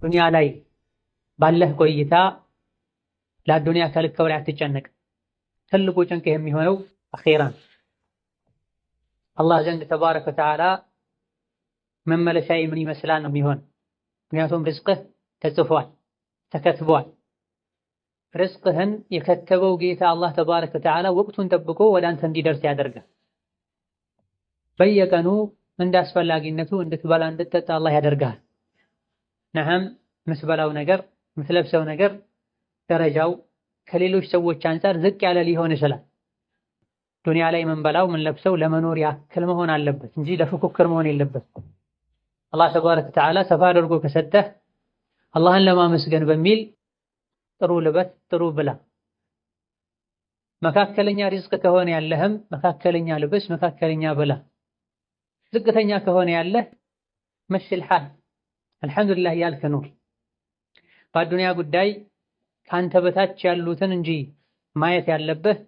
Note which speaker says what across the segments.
Speaker 1: ዱንያ ላይ ባለህ ቆይታ ለዱንያ ከልክ በላይ አትጨነቅ። ትልቁ ጭንቅ የሚሆነው አኺራን አላህ ዘንድ ተባረከ ወተዓላ መመለሻዬ ምን ይመስላል ነው የሚሆን። ምክንያቱም ርዝቅህ ተጽፏል፣ ተከትቧል። ርዝቅህን የከተበው ጌታ አላህ ተባረከ ወተዓላ ወቅቱን ጠብቆ ወደ አንተ እንዲደርስ ያደርጋል። በየቀኑ እንደ አስፈላጊነቱ እንድትበላ እንድትጠጣ አላህ ያደርጋል። ነዓም የምትበላው ነገር የምትለብሰው ነገር ደረጃው ከሌሎች ሰዎች አንፃር ዝቅ ያለ ሊሆን ይችላል። ዱንያ ላይ የምንበላው የምንለብሰው ለመኖር ያክል መሆን አለበት እንጂ ለፉክክር መሆን የለበትም። አላህ ተባረከ ወተዓላ ሰፋ አድርጎ ከሰጠህ አላህን ለማመስገን በሚል ጥሩ ልበስ፣ ጥሩ ብላ። መካከለኛ ሪዝቅ ከሆነ ያለህም መካከለኛ ልበስ፣ መካከለኛ ብላ። ዝቅተኛ ከሆነ ያለህ መሽል ሐል አልሐምዱሊላህ ያልክ ኑር። በአዱንያ ጉዳይ ከአንተ በታች ያሉትን እንጂ ማየት ያለብህ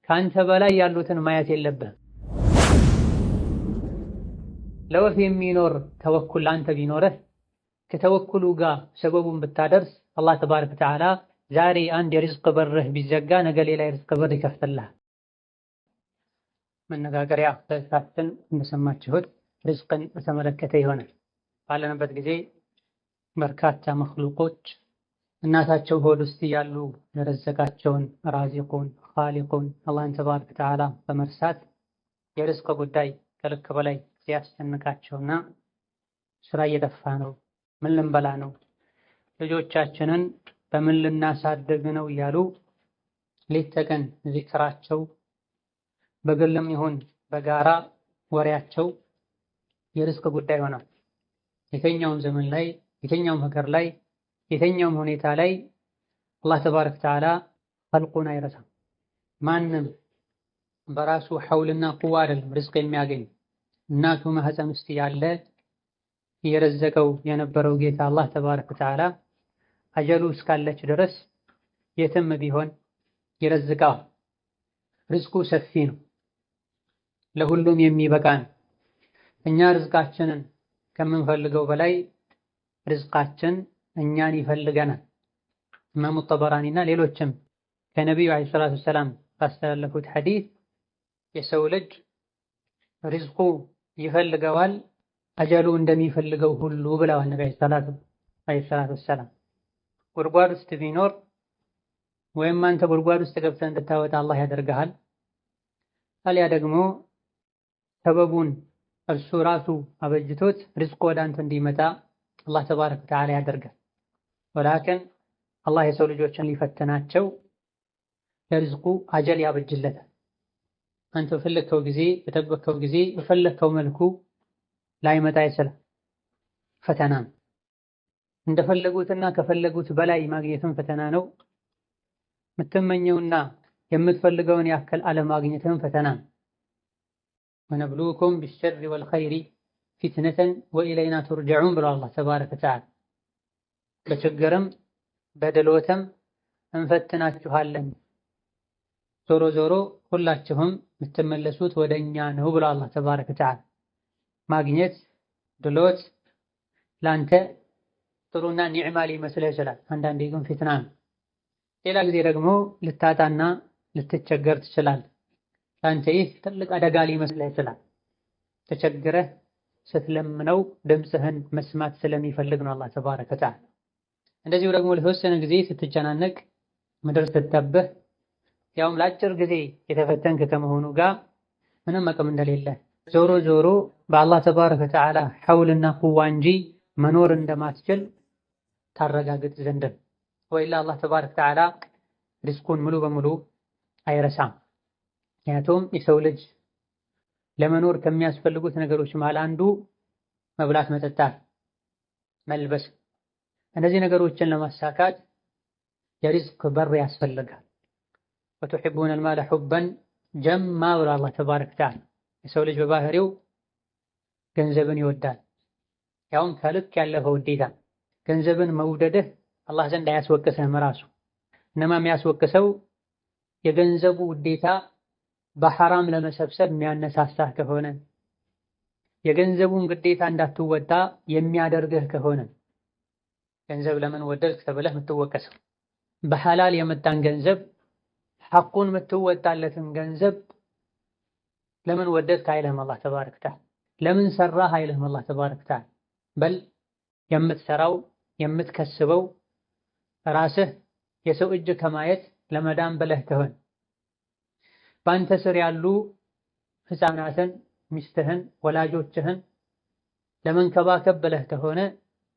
Speaker 1: ከአንተ በላይ ያሉትን ማየት የለብህም። ለወፍ የሚኖር ተወኩል ለአንተ ቢኖርህ ከተወኩሉ ጋር ሰበቡን ብታደርስ አላህ ተባረከ ወተዓላ ዛሬ አንድ የሪዝቅ በርህ ቢዘጋ ነገ ሌላ የሪዝቅ በር ይከፍትልሃል። መነጋገሪያ ርዕሳችን እንደሰማችሁት ሪዝቅን በተመለከተ ይሆናል። ባለንበት ጊዜ በርካታ መኽሉቆች እናታቸው ሆድ ውስጥ ያሉ የረዘቃቸውን ራዚቁን ኻሊቁን አላህን ተባረከ ወተዓላ በመርሳት የሪዝቅ ጉዳይ ከልክ በላይ ሲያስጨንቃቸውና ስራ እየጠፋ ነው፣ ምን ልንበላ ነው፣ ልጆቻችንን በምን ልናሳድግ ነው እያሉ ሌት ተቀን ዚክራቸው በግልም ይሁን በጋራ ወሬያቸው የሪዝቅ ጉዳይ ሆኗል። የትኛውም ዘመን ላይ የትኛውም ሀገር ላይ የትኛውም ሁኔታ ላይ አላህ ተባረከ ወተዓላ ኸልቁን አይረሳም። ማንም በራሱ ሐውልና ቁዋ አይደለም ሪዝቅ የሚያገኝ። እናቱ ማህፀን ውስጥ ያለ እየረዘቀው የነበረው ጌታ አላህ ተባረከ ወተዓላ አጀሉ እስካለች ድረስ የትም ቢሆን ይረዝቀዋል። ሪዝቁ ሰፊ ነው፣ ለሁሉም የሚበቃ ነው። እኛ ሪዝቃችንን ከምንፈልገው በላይ ሪዝቃችን እኛን ይፈልገናል። ኢማሙ ጠበራኒና ሌሎችም ከነቢዩ ዓለይሂ ሰላቱ ወሰላም ባስተላለፉት ሐዲስ የሰው ልጅ ሪዝቁ ይፈልገዋል አጀሉ እንደሚፈልገው ሁሉ ብለዋል ነቢ ዓለይሂ ሰላቱ ወሰላም። ጉድጓድ ውስጥ ቢኖር ወይም አንተ ጉድጓድ ውስጥ ገብተህ እንድታወጣ አላህ ያደርግሃል። አልያ ደግሞ ሰበቡን እርሱ ራሱ አበጅቶት ሪዝቁ ወደ አንተ እንዲመጣ አላህ ተባረከ ወተዓላ ያደርጋል። ወላኪን አላህ የሰው ልጆችን ሊፈትናቸው ለሪዝቁ አጀል ያበጅለታል። አንተ በፈለግከው ጊዜ በጠበቅከው ጊዜ በፈለግከው መልኩ ላይመጣ ይችላል። ፈተና እንደፈለጉትና ከፈለጉት በላይ ማግኘትም ፈተና ነው። የምትመኘውና የምትፈልገውን ያክል አለማግኘትም ፈተና ነው። ወነብሉኩም ቢሸሪ ወልኸይሪ ፊትነተን ወኢለይና ቱርጀዑን ብሎ አላህ ተባረከ ወተዓላ በችግርም በድሎትም እንፈትናችኋለን፣ ዞሮ ዞሮ ሁላችሁም የምትመለሱት ወደኛ ነው ብሎ አላህ ተባረከ ወተዓላ። ማግኘት ድሎት ላንተ ጥሩና ኒዕማ ሊመስልህ ይችላል። አንዳንዴ ግን ፊትና ነው። ሌላ ጊዜ ደግሞ ልታጣና ልትቸገር ትችላለህ። ላንተ ይህ ትልቅ አደጋ ሊመስልህ ይችላል። ተቸግረህ ስትለምነው ድምፅህን መስማት ስለሚፈልግ ነው አላህ ተባረከ ወተዓላ። እንደዚሁ ደግሞ ለተወሰነ ጊዜ ስትጨናነቅ ምድር ስትጠብህ ያውም ለአጭር ጊዜ የተፈተንክ ከመሆኑ ጋር ምንም አቅም እንደሌለ ዞሮ ዞሮ በአላህ ተባረከ ወተዓላ ሐውልና ቁዋ እንጂ መኖር እንደማትችል ታረጋግጥ ዘንድ ወይላ አላህ ተባረከ ወተዓላ ሪዝቁን ሙሉ በሙሉ አይረሳም። ምክንያቱም የሰው ልጅ ለመኖር ከሚያስፈልጉት ነገሮች መሃል አንዱ መብላት፣ መጠጣት፣ መልበስ። እነዚህ ነገሮችን ለማሳካት የሪዝቅ በር ያስፈልጋል። ወቱሒቡነል ማለ ሑበን ጀማ ብሎ አላህ ተባረከ ወተዓላ የሰው ልጅ በባህሪው ገንዘብን ይወዳል። ያውም ከልክ ያለፈ ውዴታ። ገንዘብን መውደድህ አላህ ዘንድ አያስወቅስህም። ራሱ እነማ የሚያስወቅሰው የገንዘቡ ውዴታ በሐራም ለመሰብሰብ የሚያነሳሳህ ከሆነ የገንዘቡን ግዴታ እንዳትወጣ የሚያደርግህ ከሆነ ገንዘብ ለምን ወደድክ ተብለህ የምትወቀሰው። በሐላል የመጣን ገንዘብ ሐቁን የምትወጣለትን ገንዘብ ለምን ወደድክ አይልህም አላህ ተባረከ ወተዓላ። ለምን ሰራህ አይልህም አላህ ተባረከ ወተዓላ። በል የምትሰራው የምትከስበው ራስህ የሰው እጅ ከማየት ለመዳን ብለህ ከሆነ በአንተ ስር ያሉ ህፃናትን፣ ሚስትህን፣ ወላጆችህን ለመንከባከብ ብለህ ከሆነ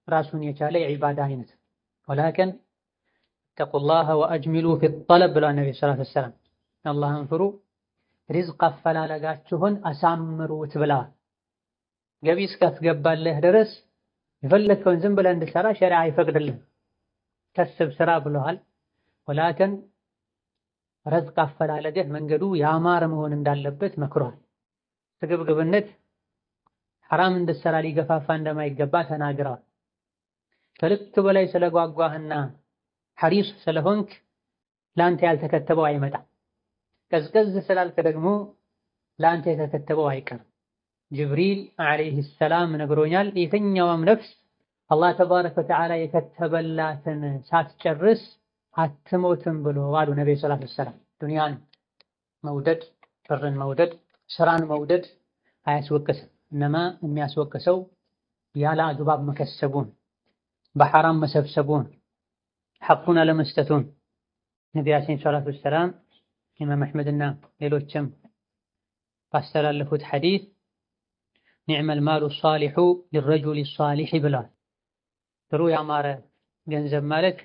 Speaker 1: ራሱን የቻለ የዒባዳ አይነት። ወላኪን ኢተቁላህ ወአጅሚሉ ፊጠለብ ብለዋል ነቢ ሰለላሁ ዐለይሂ ወሰለም። አላህን ፍሩ ሪዝቅ አፈላለጋችሁን አሳምሩት ብለዋል። ገቢ እስካስገባለህ ድረስ የፈለግከውን ዝም ብለህ እንድትሰራ ሸሪዓ አይፈቅድልህም። ከስብ ስራ ብለዋል። ወላኪን ሪዝቅ አፈላለግህ መንገዱ ያማረ መሆን እንዳለበት መክሯል። ስግብግብነት ሐራም እንድትሰራ ሊገፋፋ እንደማይገባ ተናግረዋል። ከልክ በላይ ስለጓጓህና ሐሪስ ስለሆንክ ለአንተ ያልተከተበው አይመጣም። ቀዝቀዝ ስላልክ ደግሞ ለአንተ የተከተበው አይቀርም። ጅብሪል ዓለይሂ ሰላም ነግሮኛል፣ የትኛውም ነፍስ አላህ ተባረከ ወተዓላ የከተበላትን ሳትጨርስ አትሞትም ብሎ አሉ ነብዩ ሰለላሁ ዐለይሂ ወሰለም። ዱንያን መውደድ፣ ብርን መውደድ፣ ስራን መውደድ አያስወቅስም። እነማ የሚያስወቅሰው ያለ አግባብ መከሰቡን፣ በሐራም መሰብሰቡን፣ ሐቁን አለመስጠቱን። ነቢያችን ሰለላሁ ዐለይሂ ወሰለም ኢማም አሕመድና ሌሎችም ባስተላለፉት ሐዲስ ኒዕመል ማሉ ሷሊሑ ሊረጁሊ ሷሊሕ ብለዋል። ጥሩ ያማረ ገንዘብ ማለት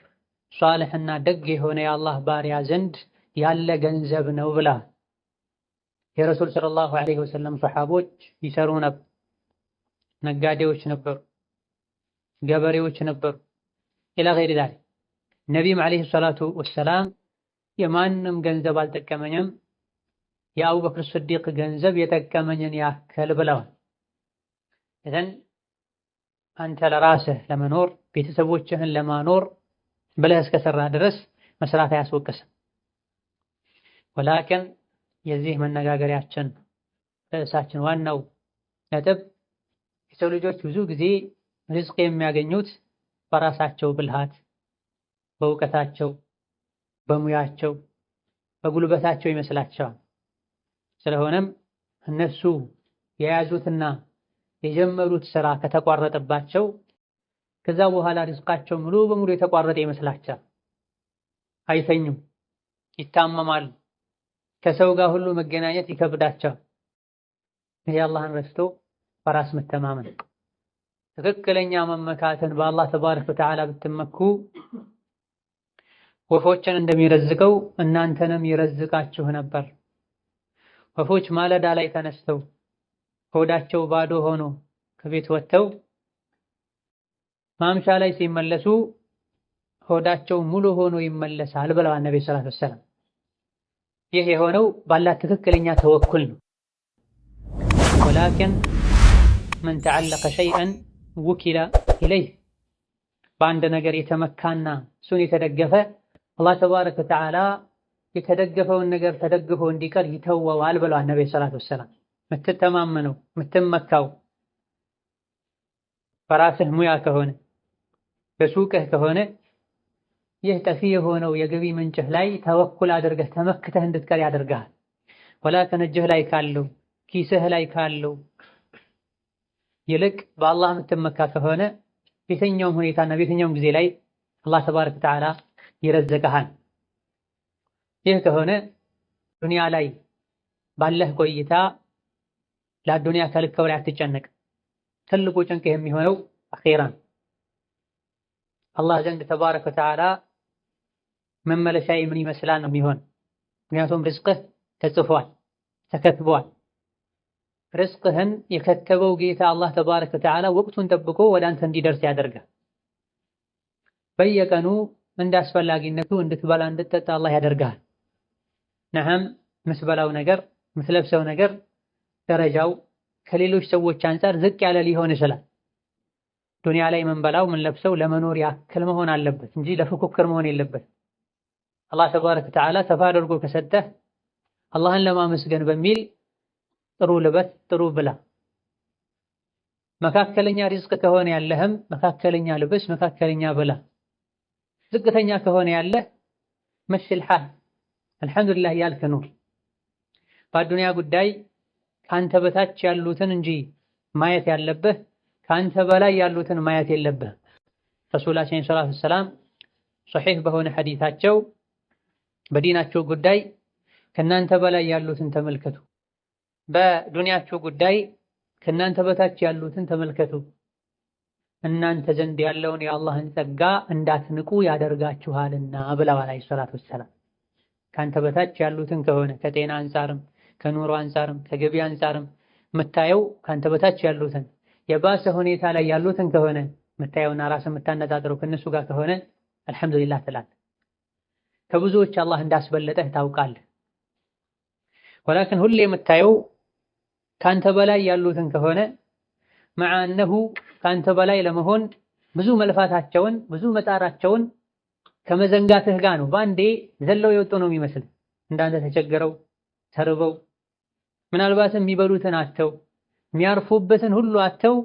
Speaker 1: ሷልሕና ደግ የሆነ የአላህ ባሪያ ዘንድ ያለ ገንዘብ ነው ብለዋል። የረሱል ሰለላሁ ዐለይሂ ወሰለም ሰሓቦች ይሰሩ ነበር። ነጋዴዎች ነበሩ፣ ገበሬዎች ነበሩ። ኢላ ገይሪ ዛሊክ ነቢይም ዐለይሂ ሰላቱ ወሰላም የማንም ገንዘብ አልጠቀመኝም የአቡበክር ስዲቅ ገንዘብ የጠቀመኝን ያክል ብለዋል። እዘን አንተ ለራስህ ለመኖር ቤተሰቦችህን ለማኖር ብለህ እስከሰራህ ድረስ መስራት አያስወቅስም። ወላኪን የዚህ መነጋገሪያችን ርዕሳችን ዋናው ነጥብ የሰው ልጆች ብዙ ጊዜ ሪዝቅ የሚያገኙት በራሳቸው ብልሃት፣ በእውቀታቸው፣ በሙያቸው፣ በጉልበታቸው ይመስላቸዋል። ስለሆነም እነሱ የያዙትና የጀመሩት ስራ ከተቋረጠባቸው ከዛ በኋላ ሪዝቃቸው ሙሉ በሙሉ የተቋረጠ ይመስላቸዋል። አይተኙም፣ ይታመማሉ፣ ከሰው ጋር ሁሉ መገናኘት ይከብዳቸዋል። ይሄ አላህን ረስቶ በራስ መተማመን፣ ትክክለኛ መመካትን በአላህ ተባረከ ወተዓላ ብትመኩ ወፎችን እንደሚረዝቀው እናንተንም ይረዝቃችሁ ነበር። ወፎች ማለዳ ላይ ተነስተው ሆዳቸው ባዶ ሆኖ ከቤት ወጥተው ማምሻ ላይ ሲመለሱ ሆዳቸው ሙሉ ሆኖ ይመለሳል ብለዋል ነብዩ ሰለላሁ ዐለይሂ ወሰለም። ይህ የሆነው ባላህ ትክክለኛ ተወኩል ነው። ወላኪን መን ተዐለቀ ሸይአን ውኪለ ኢለይህ፣ በአንድ ነገር የተመካና እሱን የተደገፈ አላህ ተባረከ ወተዓላ የተደገፈውን ነገር ተደግፎ እንዲቀር ይተወዋል ብለዋል ነብዩ ሰለላሁ ዐለይሂ ወሰለም። የምትተማመነው የምትመካው በራስህ ሙያ ከሆነ በሱቅህ ከሆነ ይህ ጠፊ የሆነው የገቢ ምንጭህ ላይ ተወኩል አድርገህ ተመክተህ እንድትቀር ያደርግሃል። ወላኪን እጅህ ላይ ካለው ኪስህ ላይ ካለው ይልቅ በአላህ የምትመካ ከሆነ በየትኛውም ሁኔታና በየትኛውም ጊዜ ላይ አላህ ተባረከ ወተዓላ ይረዝቅሃል። ይህ ከሆነ ዱንያ ላይ ባለህ ቆይታ ለዱንያ ከልክ በላይ አትጨነቅ። ትልቁ ጭንቅ የሚሆነው አኺራን አላህ ዘንድ ተባረከ ወተዓላ መመለሻዬ ምን ይመስላል ነው የሚሆን። ምክንያቱም ርዝቅህ ተጽፏል፣ ተከትቧል። ርዝቅህን የከተበው ጌታ አላህ ተባረከ ወተዓላ ወቅቱን ጠብቆ ወደ አንተ እንዲደርስ ያደርጋል። በየቀኑ እንደ አስፈላጊነቱ እንድትበላ እንድትጠጣ አላህ ያደርጋል። ነዓም የምትበላው ነገር የምትለብሰው ነገር ደረጃው ከሌሎች ሰዎች አንፃር ዝቅ ያለ ሊሆን ይችላል። ዱንያ ላይ የምንበላው የምንለብሰው ለመኖር ያክል መሆን አለበት እንጂ ለፉክክር መሆን የለበት። አላህ ተባረከ ወተዓላ ሰፋ አድርጎ ከሰጠህ አላህን ለማመስገን በሚል ጥሩ ልበስ፣ ጥሩ ብላ፣ መካከለኛ ሪዝቅ ከሆነ ያለህም መካከለኛ ልብስ፣ መካከለኛ ብላ። ዝቅተኛ ከሆነ ያለህ መሽል ሐል አልሐምዱሊላህ ያልክ ኑር። በአዱንያ ጉዳይ ከአንተ በታች ያሉትን እንጂ ማየት ያለብህ ከአንተ በላይ ያሉትን ማየት የለብህ። ረሱላችን ሰለላሁ ዐለይሂ ወሰለም ሶሒህ በሆነ ሐዲታቸው በዲናቸው ጉዳይ ከእናንተ በላይ ያሉትን ተመልከቱ፣ በዱንያቸው ጉዳይ ከእናንተ በታች ያሉትን ተመልከቱ፣ እናንተ ዘንድ ያለውን የአላህን ጸጋ እንዳትንቁ ያደርጋችኋልና ብለዋል ዐለይሂ ሰላቱ ወሰላም። ከአንተ በታች ያሉትን ከሆነ ከጤና አንጻርም ከኑሮ አንጻርም ከገቢ አንጻርም የምታየው ከአንተ በታች ያሉትን የባሰ ሁኔታ ላይ ያሉትን ከሆነ የምታየውና ራስን የምታነጻጽረው ከእነሱ ጋር ከሆነ አልሐምዱሊላህ ትላለህ። ከብዙዎች አላህ እንዳስበለጠህ ታውቃለህ። ወላኪን ሁሌ የምታየው ከአንተ በላይ ያሉትን ከሆነ መዓ እነሁ ከአንተ በላይ ለመሆን ብዙ መልፋታቸውን ብዙ መጣራቸውን ከመዘንጋትህ ጋር ነው። በአንዴ ዘለው የወጡ ነው የሚመስል እንዳንተ ተቸገረው ተርበው ምናልባትም የሚበሉትን አተው የሚያርፉበትን ሁሉ አተው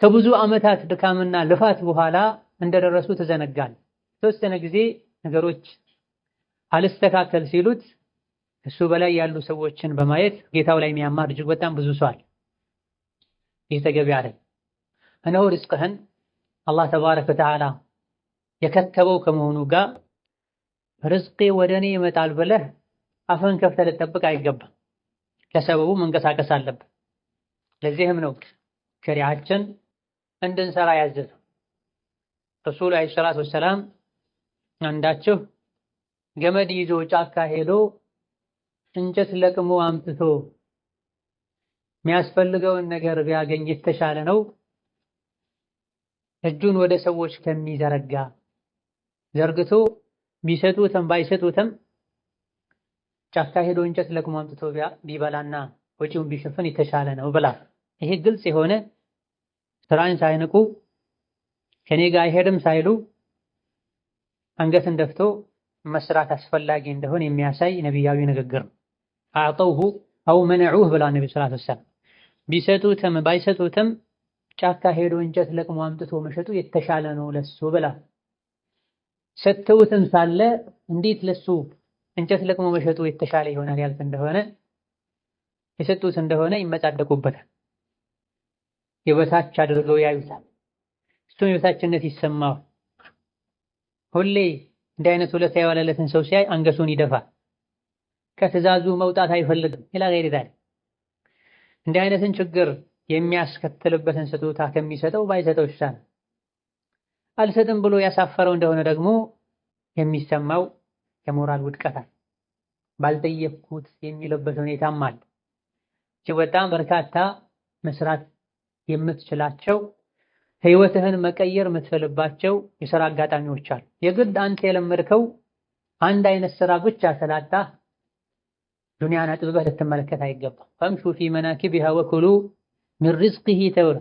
Speaker 1: ከብዙ ዓመታት ድካምና ልፋት በኋላ እንደደረሱ ተዘነጋል። የተወሰነ ጊዜ ነገሮች አልስተካከል ሲሉት እሱ በላይ ያሉ ሰዎችን በማየት ጌታው ላይ የሚያማር እጅግ በጣም ብዙ ሰው አለ። ይህ ተገቢ አይደል። እነሆ ሪዝቅህን አላህ ተባረከ ወተዓላ የከተበው ከመሆኑ ጋር ርዝቄ ወደ እኔ ይመጣል ብለህ አፍህን ከፍተህ ልትጠብቅ አይገባም። ለሰበቡ መንቀሳቀስ አለብህ። ለዚህም ነው ሸሪዓችን እንድንሰራ ያዘዘው። ረሱሉ ዐለይሂ ሰላቱ ወሰላም አንዳችሁ ገመድ ይዞ ጫካ ሄዶ እንጨት ለቅሞ አምጥቶ የሚያስፈልገውን ነገር ቢያገኝ የተሻለ ነው እጁን ወደ ሰዎች ከሚዘረጋ ዘርግቶ ቢሰጡትም ባይሰጡትም ጫካ ሄዶ እንጨት ለቅሞ አምጥቶ ቢበላና ወጪውን ቢሸፍን የተሻለ ነው ብላ። ይሄ ግልጽ የሆነ ስራን ሳይንቁ ከኔ ጋር አይሄድም ሳይሉ አንገትን ደፍቶ መስራት አስፈላጊ እንደሆነ የሚያሳይ ነቢያዊ ንግግር ነው። አዕጠውሁ አው መነዑህ ብላ ነቢ ሰለላሁ ዐለይሂ ወሰለም ቢሰጡትም ባይሰጡትም ጫካ ሄዶ እንጨት ለቅሞ አምጥቶ መሸጡ የተሻለ ነው ለሱ ብላ። ሰጥተውትም ሳለ እንዴት ለሱ እንጨት ለቅሞ መሸጡ የተሻለ ይሆናል ያልክ እንደሆነ የሰጡት እንደሆነ ይመጻደቁበታል፣ የበታች አድርገው ያዩታል። እሱም የበታችነት ይሰማዋል። ሁሌ እንዲህ አይነት ውለታ የዋለለትን ሰው ሲያይ አንገቱን ይደፋል፣ ከትዕዛዙ መውጣት አይፈልግም። ኢላ ገይሪ ዛሊክ እንዲህ አይነትን ችግር የሚያስከትልበትን ስጦታ ከሚሰጠው ባይሰጠው ይሻላል። አልሰጥም ብሎ ያሳፈረው እንደሆነ ደግሞ የሚሰማው የሞራል ውድቀታል። ባልጠየቅኩት የሚልበት ሁኔታም አለ። እጅግ በጣም በርካታ መስራት የምትችላቸው ህይወትህን መቀየር የምትፈልባቸው የሥራ አጋጣሚዎች አሉ። የግድ አንተ የለመድከው አንድ አይነት ስራ ብቻ ስላጣ ዱንያን አጥብበህ ልትመለከት አይገባም። ፈምሹ ፊ መናኪቢሃ ወኩሉ ሚን ሪዝቂሂ ተብሎ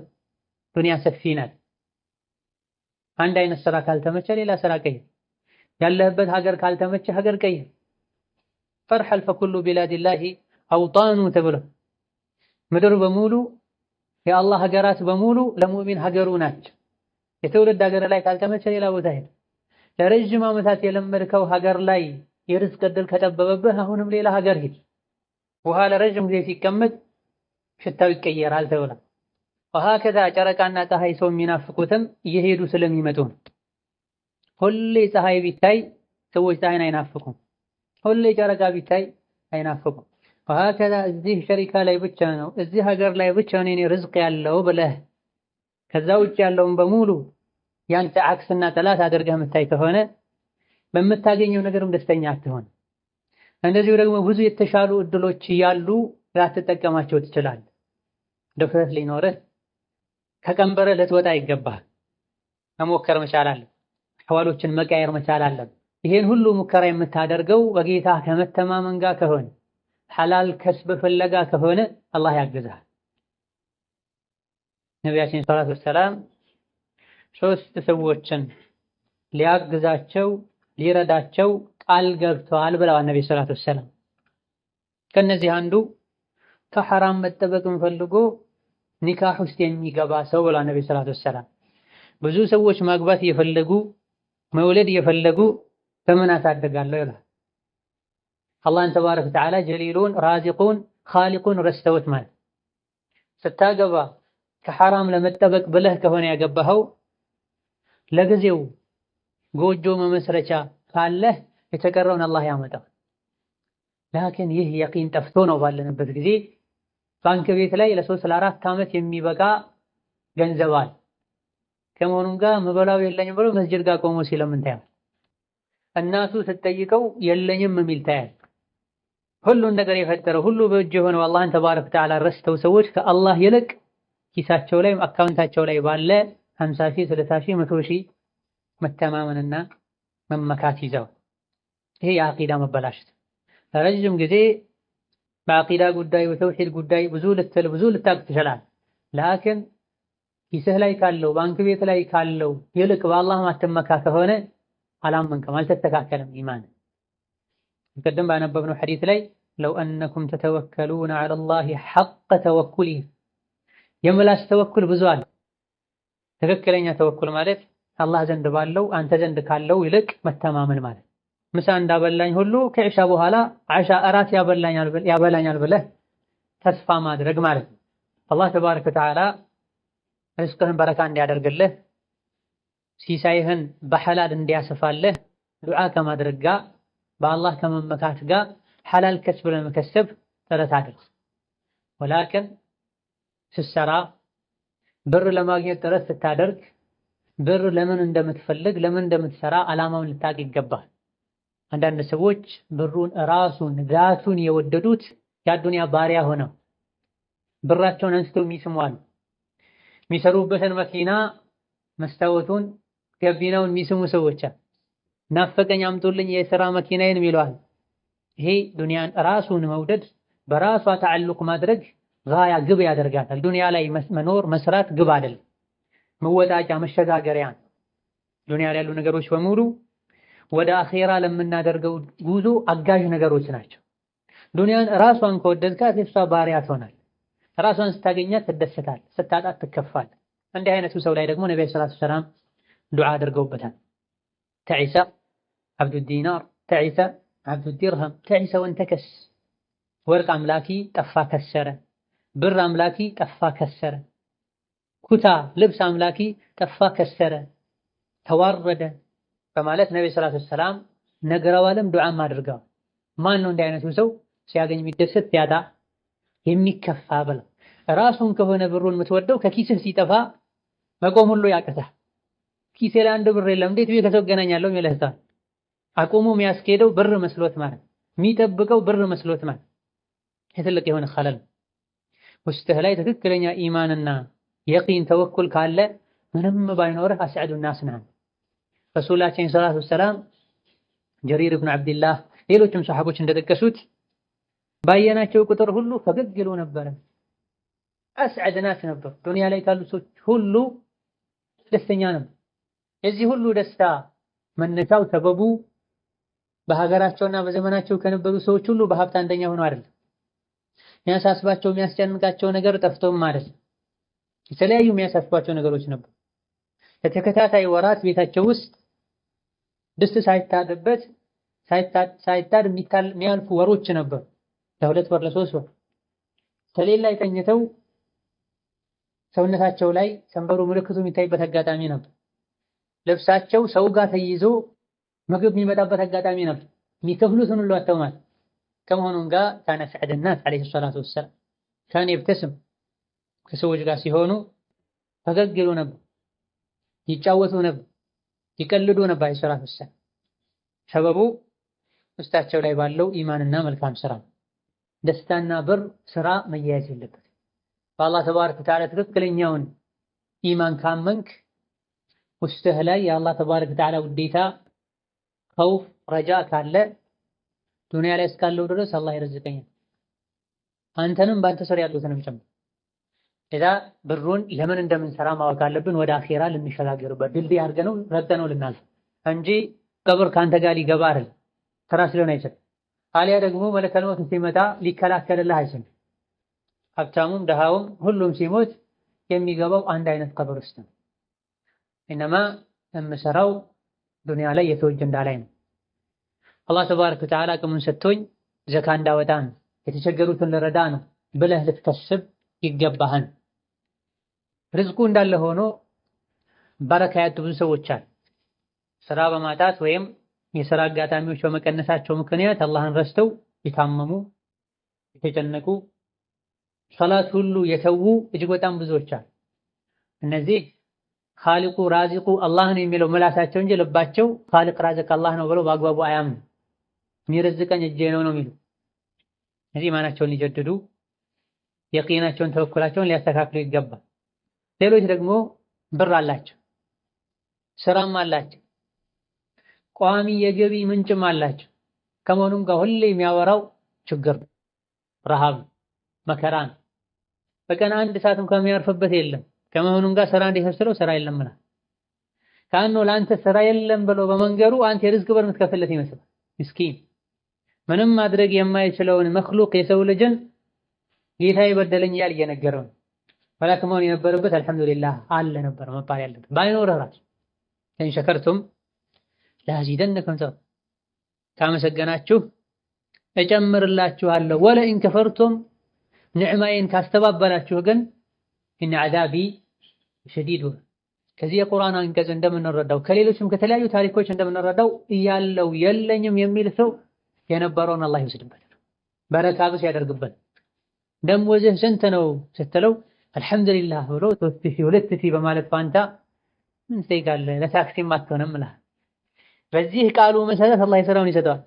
Speaker 1: ዱንያ ሰፊ ናት። አንድ አይነት ስራ ካልተመቸ ሌላ ስራ ቀይር። ያለህበት ሀገር ካልተመቸ ሀገር ቀይር። ፈርሐል ፈኩሉ ቢላዲላሂ አውጣኑ ተብሎ ምድር በሙሉ የአላህ ሀገራት በሙሉ ለሙእሚን ሀገሩ ናቸው። የትውልድ ሀገር ላይ ካልተመቸ ሌላ ቦታ ሄድ። ለረጅም ዓመታት የለመድከው ሀገር ላይ የርዝቅ ዕድል ከጠበበብህ አሁንም ሌላ ሀገር ሂድ። ውሃ ለረጅም ጊዜ ሲቀመጥ ሽታው ይቀየራል ተብሏል። ወሀከዛ ጨረቃና ፀሐይ ሰው የሚናፍቁትም እየሄዱ ስለሚመጡ ነው። ሁሌ ፀሐይ ቢታይ ሰዎች ፀሐይን አይናፍቁም። ሁሌ ጨረቃ ቢታይ አይናፍቁም። ወሀከዛ እዚህ ሸሪካ ላይ ብቻ ነው እዚህ ሀገር ላይ ብቻ ነው የኔ ርዝቅ ያለው ብለህ ከዛ ውጭ ያለውን በሙሉ ያንተ አክስና ጠላት አድርገህ የምታይ ከሆነ በምታገኘው ነገርም ደስተኛ አትሆን። እንደዚሁ ደግሞ ብዙ የተሻሉ እድሎች እያሉ ላትጠቀማቸው ትችላለህ። ድፍረት ሊኖርህ ከቀንበርህ ልትወጣ ይገባል። መሞከር መቻል አለ። አህዋሎችን መቀየር መቻል አለ። ይሄን ሁሉ ሙከራ የምታደርገው በጌታ ከመተማመን ጋር ከሆነ ሐላል ከስብ ፍለጋ ከሆነ አላህ ያግዛል። ነቢያችን ሰለላሁ ዐለይሂ ወሰለም ሶስት ሰዎችን ሊያግዛቸው ሊረዳቸው ቃል ገብተዋል ብለዋል ነብዩ ሰለላሁ ዐለይሂ ወሰለም። ከነዚህ አንዱ ከሐራም መጠበቅን ፈልጎ ኒካህ ውስጥ የሚገባ ሰው ብሏል ነብዩ ሰለላሁ ዐለይሂ ወሰለም። ብዙ ሰዎች ማግባት እየፈለጉ መውለድ እየፈለጉ በምን አሳድጋለሁ ይላል። አላህን ተባረከ ወተዓላ ጀሊሉን ራዚቁን ኻሊቁን ረስተውት ማለት ስታገባ ከሐራም ለመጠበቅ ብለህ ከሆነ ያገባኸው ለጊዜው ጎጆ መመስረቻ ካለህ የተቀረውን አላህ ያመጣል። ላኪን ይህ የቂን ጠፍቶ ነው ባለንበት ጊዜ ባንክ ቤት ላይ ለ3 ለ4 ዓመት የሚበቃ ገንዘብ አለ። ከመሆኑም ጋር መበላው የለኝም ብሎ መስጂድ ጋር ቆሞ ሲለምን ታያል። እናቱ ስትጠይቀው የለኝም የሚል ታያል። ሁሉን ነገር የፈጠረው ሁሉ በእጁ የሆነው አላህን ተባረከ ወተዓላ ረስተው ሰዎች ከአላህ ይልቅ ኪሳቸው ላይ አካውንታቸው ላይ ባለ 50 ሺህ 60 ሺህ 100 ሺህ መተማመንና መመካት ይዘው ይሄ የአቂዳ መበላሸት። ለረጅም ጊዜ በአቂዳ ጉዳይ በተውሂድ ጉዳይ ብዙ ልታቅ ትችላለህ። ላኪን ኪስህ ላይ ካለው ባንክ ቤት ላይ ካለው ይልቅ በአላህ ማትመካ ከሆነ አላመንከም፣ አልተስተካከለም ኢማን። ቅድም ባነበብነው ሐዲስ ላይ ለው አነኩም ተተወከሉነ ዐለላሂ ሐቀ ተወኩሊሂ የምላስ ተወኩል ብዙ አለ። ትክክለኛ ተወኩል ማለት አላህ ዘንድ ባለው አንተ ዘንድ ካለው ይልቅ መተማመን ማለት። ምሳ እንዳበላኝ ሁሉ ከዒሻ በኋላ ዓሻ እራት ያበላኛል ብለህ ተስፋ ማድረግ ማለት ነው። አላህ ተባረከ ወተዓላ ሪዝቅህን በረካ እንዲያደርግልህ ሲሳይህን በሐላል እንዲያሰፋልህ ዱዓ ከማድረግ ጋር በአላህ ከመመካት ጋር ሐላል ከስብ ለመከሰብ ጥረት አድርግ። ወላኪን ስትሰራ ብር ለማግኘት ጥረት ስታደርግ ብር ለምን እንደምትፈልግ ለምን እንደምትሰራ ዓላማውን ልታቅ ይገባል። አንዳንድ ሰዎች ብሩን ራሱን ዛቱን የወደዱት የአዱንያ ባሪያ ሆነው ብራቸውን አንስተው የሚስሟል። የሚሰሩበትን መኪና መስታወቱን ገቢናውን የሚስሙ ሰዎች ናፈቀኝ አምጡልኝ የሥራ መኪናዬን ይለዋል። ይሄ ዱንያን ራሱን መውደድ በራሷ ተዓልቅ ማድረግ ጋያ ግብ ያደርጋታል። ዱንያ ላይ መኖር መስራት ግብ አይደለም፣ መወጣጫ መሸጋገሪያ። ዱንያ ላይ ያሉ ነገሮች በሙሉ ወደ አኼራ ለምናደርገው ጉዞ አጋዥ ነገሮች ናቸው። ዱንያን ራሷን ከወደድካት የሷ ባሪያ ትሆናል። ራሷን ስታገኛት ትደሰታል፣ ስታጣት ትከፋል። እንዲህ አይነቱ ሰው ላይ ደግሞ ነብዩ ሰለላሁ ዐለይሂ ወሰለም ዱዓ አድርገውበታል። ተዒሰ አብዱ ዲናር ተዒሰ አብዱ ዲርሃም ተዒሰ ወንተከስ። ወርቅ አምላኪ ጠፋ ከሰረ፣ ብር አምላኪ ጠፋ ከሰረ፣ ኩታ ልብስ አምላኪ ጠፋ ከሰረ፣ ተዋረደ በማለት ነብዩ ሰለላሁ ዐለይሂ ወሰለም ነግረዋልም ዱዓም አድርገዋል። ማን ነው እንዲህ አይነቱ ሰው ሲያገኝ የሚደሰት ሲያጣ የሚከፋ ብለው? ራሱን ከሆነ ብሩን የምትወደው ከኪስህ ሲጠፋ መቆም ሁሉ ያቅታል። ኪሴ ላይ አንድ ብር የለም እንዴት ብዬ ከሰው እገናኛለሁ ይለህታል። አቁሙ የሚያስኬደው ብር መስሎት ማለት የሚጠብቀው ብር መስሎት ማለት ትልቅ የሆነ ኸለል። ውስጥህ ላይ ትክክለኛ ኢማንና የቂን ተወኩል ካለ ምንም ባይኖርህ አስዐዱ ናስ ነህ። ረሱላችን ሰለላሁ ዐለይሂ ወሰለም ጀሪር ብን ዐብድላህ ሌሎችም ሰሐቦች እንደጠቀሱት ባየናቸው ቁጥር ሁሉ ፈገግ ይሉ ነበረ። አስዐድ ናስ ነበር። ዱንያ ላይ ካሉ ሰዎች ሁሉ ደስተኛ ነበር። የዚህ ሁሉ ደስታ መነሻው ሰበቡ በሀገራቸውና በዘመናቸው ከነበሩ ሰዎች ሁሉ በሀብት አንደኛ ሆኖ አይደለም። የሚያሳስባቸው የሚያስጨንቃቸው ነገር ጠፍቶም ማለት ነው። የተለያዩ የሚያሳስባቸው ነገሮች ነበሩ። ለተከታታይ ወራት ቤታቸው ውስጥ ድስት ሳይታጥበት ሳይታድ የሚያልፉ ወሮች ነበሩ። ለሁለት ወር ለሶስት ወር ከሌላ የተኝተው ሰውነታቸው ላይ ሰንበሩ ምልክቱ የሚታይበት አጋጣሚ ነበር። ልብሳቸው ሰው ጋር ተይዞ ምግብ የሚመጣበት አጋጣሚ ነበር። የሚከፍሉትን ሁሉ አጥተው ማለት ከመሆኑም ጋር ካነ ሰዐደ ናስ ዐለይሂ ሰላቱ ወሰላም ካነ ይብተስም ከሰዎች ጋር ሲሆኑ ፈገግ ይሉ ነበር፣ ይጫወቱ ነበር፣ ይቀልዱ ነበር ዐለይሂ ሰላቱ ወሰላም። ሰበቡ ውስጣቸው ላይ ባለው ኢማንና መልካም ስራ። ደስታና ብር ስራ መያያዝ የለበትም። በአላህ ተባረከ ወተዓላ ትክክለኛውን ኢማን ካመንክ ውስጥህ ላይ የአላህ ተባረከ ወተዓላ ውዴታ፣ ኸውፍ፣ ረጃ ካለ ዱንያ ላይ እስካለው ድረስ አላህ ይረዝቀኛል አንተንም በአንተ ስር ያሉትንም ጭምር። እዛ ብሩን ለምን እንደምንሰራ ማወቅ አለብን። ወደ አኼራ ልንሸጋገርበት ድልድይ አድርገነው ረግጠነው ልናልፍ እንጂ ቀብር ከአንተ ጋር ሊገባ አይደል ተራ ስለሆነ አይችልም። አሊያ ደግሞ መለከል ሞት ሲመጣ ሊከላከልልህ አይችልም። ሀብታሙም ደሃውም ሁሉም ሲሞት የሚገባው አንድ አይነት ቀብር ውስጥ ነው። ኢነማ የምሰራው ዱንያ ላይ የተወጀ እንዳላይ ነው። አላህ ተባረከ ወተዓላ አቅሙን ሰጥቶኝ ዘካ እንዳወጣ ነው፣ የተቸገሩትን ልረዳ ነው ብለህ ልትከስብ ይገባሃል። ርዝቁ እንዳለ ሆኖ በረካ ያጡ ብዙ ሰዎች አሉ። ስራ በማጣት ወይም የስራ አጋጣሚዎች በመቀነሳቸው ምክንያት አላህን ረስተው የታመሙ የተጨነቁ ሶላት ሁሉ የተዉ እጅግ በጣም ብዙዎች አሉ። እነዚህ ኻሊቁ ራዚቁ አላህ ነው የሚለው ምላሳቸው እንጂ ልባቸው ኻሊቅ ራዚቅ አላህ ነው ብለው በአግባቡ አያምኑ። የሚረዝቀኝ እጄ ነው ነው የሚሉ እነዚህ ኢማናቸውን ሊጀድዱ የቂናቸውን ተወኩላቸውን ሊያስተካክሉ ይገባል። ሌሎች ደግሞ ብር አላቸው፣ ስራም አላቸው፣ ቋሚ የገቢ ምንጭም አላቸው። ከመሆኑም ጋር ሁሌ የሚያወራው ችግር፣ ረሃብ፣ መከራን በቀን አንድ ሰዓትም ከሚያርፍበት የለም። ከመሆኑም ጋር ስራ እንዲፈስለው ስራ የለም ማለት ካንኖ ለአንተ ስራ የለም ብሎ በመንገሩ አንተ የርዝቅ በር የምትከፍለት ይመስላል። ምስኪን ምንም ማድረግ የማይችለውን መክሉቅ የሰው ልጅን ጌታ ይበደለኝ እያል እየነገረው ነው። ወላክ መሆን የነበረበት አልሐምዱሊላህ አለ ነበር መባል ያለበት ባይኖርህ ራሱ ኢን ሸከርቱም ለአዚደነኩም ካመሰገናችሁ እጨምርላችኋለሁ፣ ወለኢን ከፈርቱም ንዕማዬን ካስተባበላችሁ ግን ኢነ ዐዛቢ ሸዲድ። ከዚህ የቁርአን አንቀጽ እንደምንረዳው ከሌሎችም ከተለያዩ ታሪኮች እንደምንረዳው እያለው የለኝም የሚል ሰው የነበረውን አላህ ይወስድበት፣ በረካ ቢስ ያደርግበት። ደሞዝህ ስንት ነው ስትለው አልሐምዱሊላህ ብሎ 3000 በማለት ፋንታ ምን ትጠይቃለህ? ለታክሲም አትሆንም እልሃለሁ። በዚህ ቃሉ መሰረት አላህ የሰራውን ይሰጠዋል።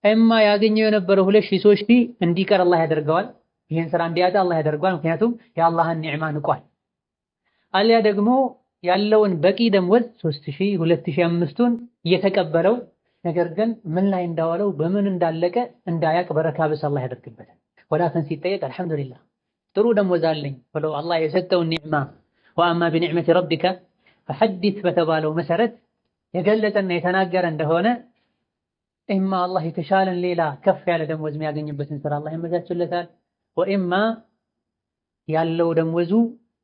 Speaker 1: እማ ያገኘው የነበረው 2000 3000 እንዲቀር አላህ ያደርገዋል። ይህን ስራ እንዲያጣ አላህ ያደርገዋል። ምክንያቱም የአላህን ኒዕማ ንቋል። አልያ ደግሞ ያለውን በቂ ደሞዝ 3000 2500ን እየተቀበለው ነገር ግን ምን ላይ እንዳዋለው በምን እንዳለቀ እንዳያቅ በረካ ቢስ አላህ ያደርግበታል። ወላከን ሲጠየቅ አልሐምዱሊላህ ጥሩ ደሞዝ አለኝ ብሎ አላህ የሰጠውን ኒዕማ ወአማ ቢኒዕመቲ ረቢከ ፈሐዲስ በተባለው መሰረት የገለጸና የተናገረ እንደሆነ ኢማ አላህ የተሻለን ሌላ ከፍ ያለ ደሞዝ የሚያገኝበትን ስራ አላህ ያመቻችለታል፣ ወኢማ ያለው ደሞዙ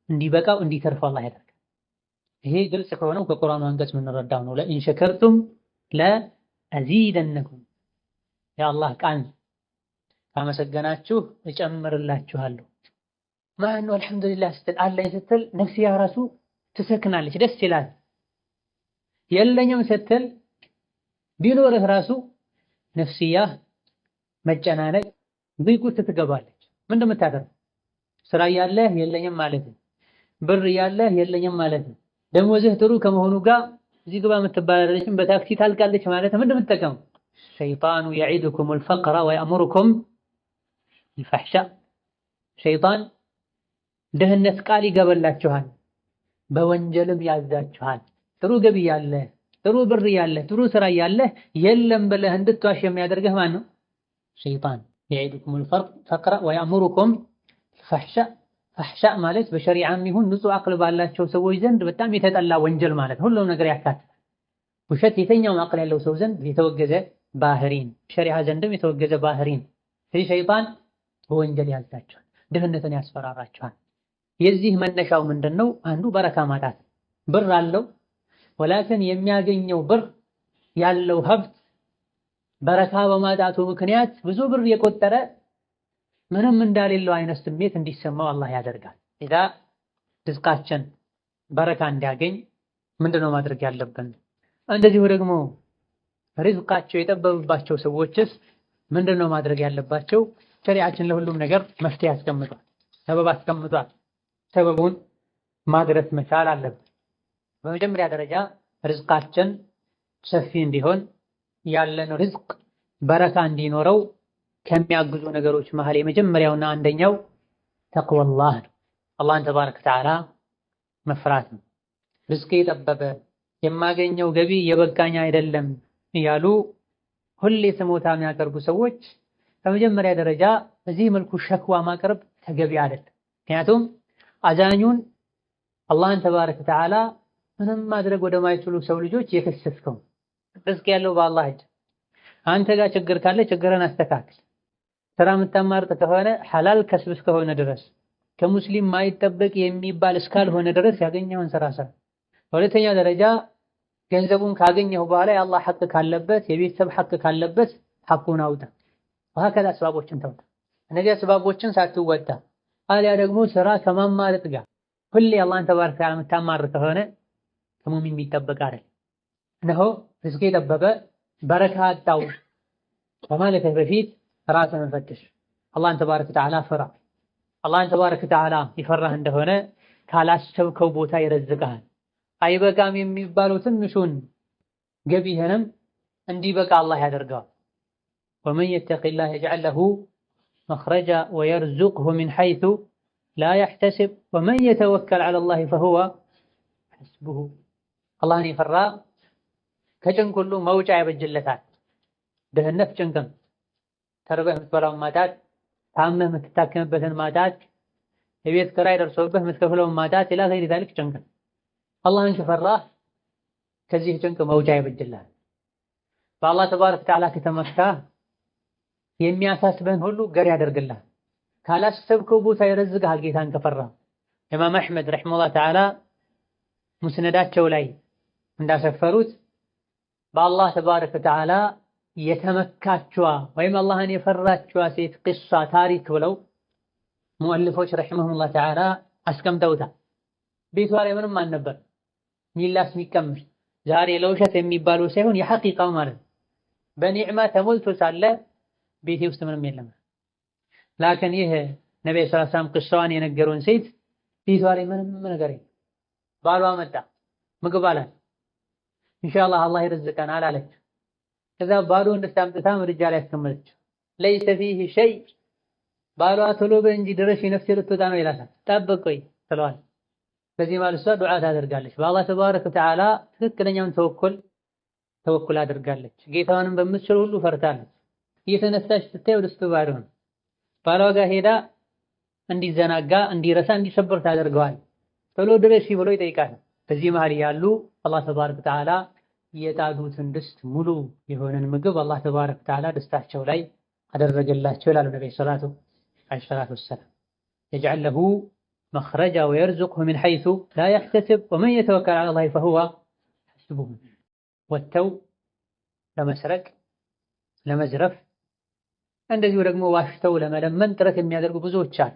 Speaker 1: እንዲበቃው እንዲተርፈው አላህ ያደርጋል። ይሄ ግልጽ ከሆነው ከቁርአኑ አንቀጽ የምንረዳው ነው። ለኢን ሸከርቱም ለአዚደነኩም የአላህ ቃል ካመሰገናችሁ እጨምርላችኋለሁ። ማነው አልሐምዱሊላህ ስትል አለኝ ስትል ነፍስያ ራሱ ትሰክናለች፣ ደስ ይላል። የለኝም ስትል ቢኖርህ ራሱ ነፍስያ መጨናነቅ ضيق ውስጥ ትገባለች። ምን እንደምታደርግ ስራ ያለህ የለኝም ማለት ነው፣ ብር ያለህ የለኝም ማለት ነው። ደሞዝህ ጥሩ ከመሆኑ ጋር እዚህ ግባ የምትባላለችም በታክሲ ታልቃለች ማለት ነው። ምን እንደምትጠቀም ሸይጣኑ يعيدكم الفقر ويأمركم بالفحشاء ሸይጣን ድህነት ቃል ይገበላችኋል፣ በወንጀልም ያዛችኋል። ጥሩ ገቢ ያለህ ጥሩ ብር ያለህ ጥሩ ስራ ያለህ የለም ብለህ እንድትዋሽ የሚያደርግህ ማን ነው? ሸይጣን። يعيدكم الفقر ويأمركم بالفحشاء ፈሕሻእ ማለት በሸሪዓም ይሁን ንጹህ አቅል ባላቸው ሰዎች ዘንድ በጣም የተጠላ ወንጀል ማለት ሁሉም ነገር ያካትታል። ውሸት የትኛውም አቅል ያለው ሰው ዘንድ የተወገዘ ባህሪን፣ ሸሪዓ ዘንድም የተወገዘ ባህሪን። ስለዚህ ሸይጣን በወንጀል ያዛቸዋል፣ ድህነትን ያስፈራራቸዋል። የዚህ መነሻው ምንድነው? አንዱ በረካ ማጣት። ብር አለው ወላኪን የሚያገኘው ብር ያለው ሀብት በረካ በማጣቱ ምክንያት ብዙ ብር የቆጠረ ምንም እንዳሌለው አይነት ስሜት እንዲሰማው አላህ ያደርጋል። ኢዛ ርዝቃችን በረካ እንዲያገኝ ምንድነው ማድረግ ያለብን? እንደዚሁ ደግሞ ርዝቃቸው የጠበበባቸው ሰዎችስ ምንድነው ማድረግ ያለባቸው? ሸሪዓችን ለሁሉም ነገር መፍትሄ አስቀምጧል፣ ሰበብ አስቀምጧል። ሰበቡን ማድረስ መቻል አለብን። በመጀመሪያ ደረጃ ርዝቃችን ሰፊ እንዲሆን ያለን ርዝቅ በረካ እንዲኖረው ከሚያግዙ ነገሮች መሃል የመጀመሪያውና አንደኛው ተቅወላህ ነው። አላህን ተባረከ ወተዓላ መፍራት ነው። ርዝቄ ጠበበ፣ የማገኘው ገቢ የበቃኝ አይደለም እያሉ ሁሌ ስሞታ የሚያቀርቡ ሰዎች በመጀመሪያ ደረጃ በዚህ መልኩ ሸክዋ ማቅረብ ተገቢ አይደለም። ምክንያቱም አዛኙን አላህን ተባረከ ወተዓላ ምንም ማድረግ ወደማይችሉ ሰው ልጆች የከሰስከው ርዝቅ ያለው በአላህ እጅ። አንተ ጋር ችግር ካለ ችግርን አስተካክል። ስራ የምታማርጥ ከሆነ ሐላል ከስብ እስከሆነ ድረስ ከሙስሊም ማይጠበቅ የሚባል እስካልሆነ ድረስ ያገኘውን ስራ ስራ። በሁለተኛ ደረጃ ገንዘቡን ካገኘው በኋላ የአላህ ሐቅ ካለበት የቤተሰብ ሐቅ ካለበት ሐቁን አውጣ። ወሀከዛ አስባቦችን ተውጣ። እነዚህ አስባቦችን ሳትወጣ አሊያ ደግሞ ስራ ከማማረጥ ጋር ሁሌ አላህን ተባረከ ወተዓላ የምታማር ከሆነ ከሙእሚን የሚጠበቅ አይደል። እነሆ ሪዝቄ ጠበበ በረካ አጣው በማለት በፊት ራስህን ፈትሽ። አላህን ተባረከ ወተዓላ ፍራ። አላህን ተባረከ ወተዓላ ይፈራህ እንደሆነ ካላሰብከው ቦታ ይረዝቅሃል። አይበቃም የሚባለው ትንሹን ገቢህንም እንዲበቃ አላህ ያደርገዋል። ወመን የተቂላህ የጅዐል ለሁ መኽረጃ ወየርዙቅሁ ሚን ሐይሱ ላ የሕተሲብ ወመን የተወከል ዐለላህ ፈሁወ ሐስቡሁ። አላህን የፈራ ከጭንቅ ሁሉ መውጫ ያበጅለታል። ድህነት ጭንቅም፣ ተርበህ የምትበላውን ማጣት፣ ታመህ የምትታከምበትን ማጣት፣ የቤት ኪራይ ደርሶብህ የምትከፍለውን ማጣት፣ ኢላ ገይሪ ዛሊክ ጭንቅም። አላህን ከፈራህ ከዚህ ጭንቅ መውጫ ያበጅልሃል። በአላህ ተባረከ ወተዓላ ከተመካህ የሚያሳስበን ሁሉ ገር ያደርግልሃል። ካላሰብከው ቦታ ይረዝቅሃል ጌታን ከፈራህ። ኢማም አሕመድ ረሒመሁላህ ተዓላ ሙስነዳቸው ላይ እንዳሰፈሩት በአላህ ተባረከ ወተዓላ የተመካችዋ ወይም አላህን የፈራችዋ ሴት ቂሷ ታሪክ ብለው ሙአሊፎች ረሒመሁሙላህ ተዓላ አስቀምጠውታል። ቤቷ ላይ ምንም አልነበር ሚላስ የሚቀምስ ዛሬ ለውሸት የሚባለው ሳይሆን የሐቂቃው ማለት ነው። በኒዕማ ተሞልቶ ሳለ ቤቴ ውስጥ ምንም የለም። ላኪን ይህ ነብዩ ሰለላሁ ዐለይሂ ወሰለም ቂሷዋን የነገሩን ሴት ቤቷ ላይ ምንም ነገር የለም። ባሏ መጣ ምግብ አላት። ኢንሻአላህ አላህ ይረዝቀናል አለች። ከዛ ባዶ እንድታምጥታ ምድጃ ላይ አስቀመጠች። ለይሰ ፊህ ሸይ ባሏ ቶሎ በይ እንጂ ድረሽ ነፍሴ ልትወጣ ነው ይላታል። ጠብቅ ቆይ ትለዋል። በዚህ ማለት እሷ ዱዓ ታደርጋለች። በአላህ ተባረከ ወተዓላ ትክክለኛውን ተወኩል አድርጋለች። ጌታዋንም በምትችል ሁሉ ፈርታለች። እየተነሳች ስታይ ወደ ውስጥ ባዶ ነው። ባሏ ጋር ሄዳ እንዲዘናጋ፣ እንዲረሳ፣ እንዲሰብር ታደርገዋል። ቶሎ ድረሽ ብሎ ይጠይቃል። በዚህ መሃል ያሉ አላህ ተባረከ ወተዓላ የጣዱትን ድስት ሙሉ የሆነን ምግብ አላህ ተባረከ ወተዓላ ደስታቸው ላይ አደረገላቸው ይላሉ ነብዩ ሰለላሁ ዐለይሂ ወሰለም። የጅዐል ለሁ መኽረጃ ወየርዙቅሁ ሚን ሐይሱ ላ የሕተሲብ ወመን የተወከል ዐለላህ ፈሁወ ሐስቡሁ። ወጥተው ለመስረቅ ለመዝረፍ እንደዚሁ ደግሞ ዋሽተው ለመለመን ጥረት የሚያደርጉ ብዙዎች አሉ።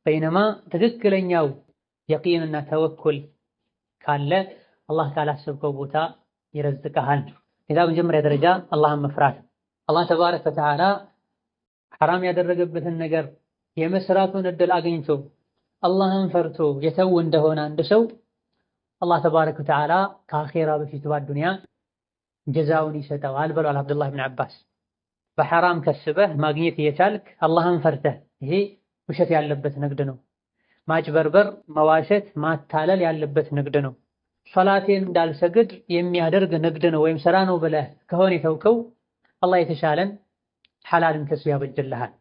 Speaker 1: በይነማ ትክክለኛው የቂንና ተወኩል ካለ አላህ ካላሰብከው ቦታ ይረዝቅሃል። ሌላ መጀመሪያ ደረጃ አላህን መፍራት። አላህ ተባረከ ወተዓላ ሐራም ያደረገበትን ነገር የመስራቱን እድል አግኝቶ አላህን ፈርቶ የተው እንደሆነ አንድ ሰው አላህ ተባረከ ወተዓላ ከአኼራ በፊት በዱንያ ጀዛውን ይሰጠዋል ብለዋል አብዱላህ ብን ዐባስ። በሐራም ከስበህ ማግኘት እየቻልክ አላህን ፈርተህ፣ ይሄ ውሸት ያለበት ንግድ ነው። ማጭበርበር፣ መዋሸት፣ ማታለል ያለበት ንግድ ነው። ሶላቴን እንዳልሰግድ የሚያደርግ ንግድ ነው ወይም ስራ ነው ብለህ ከሆነ የተውከው አላህ የተሻለን ሐላልን ከሱ ያበጅልሃል።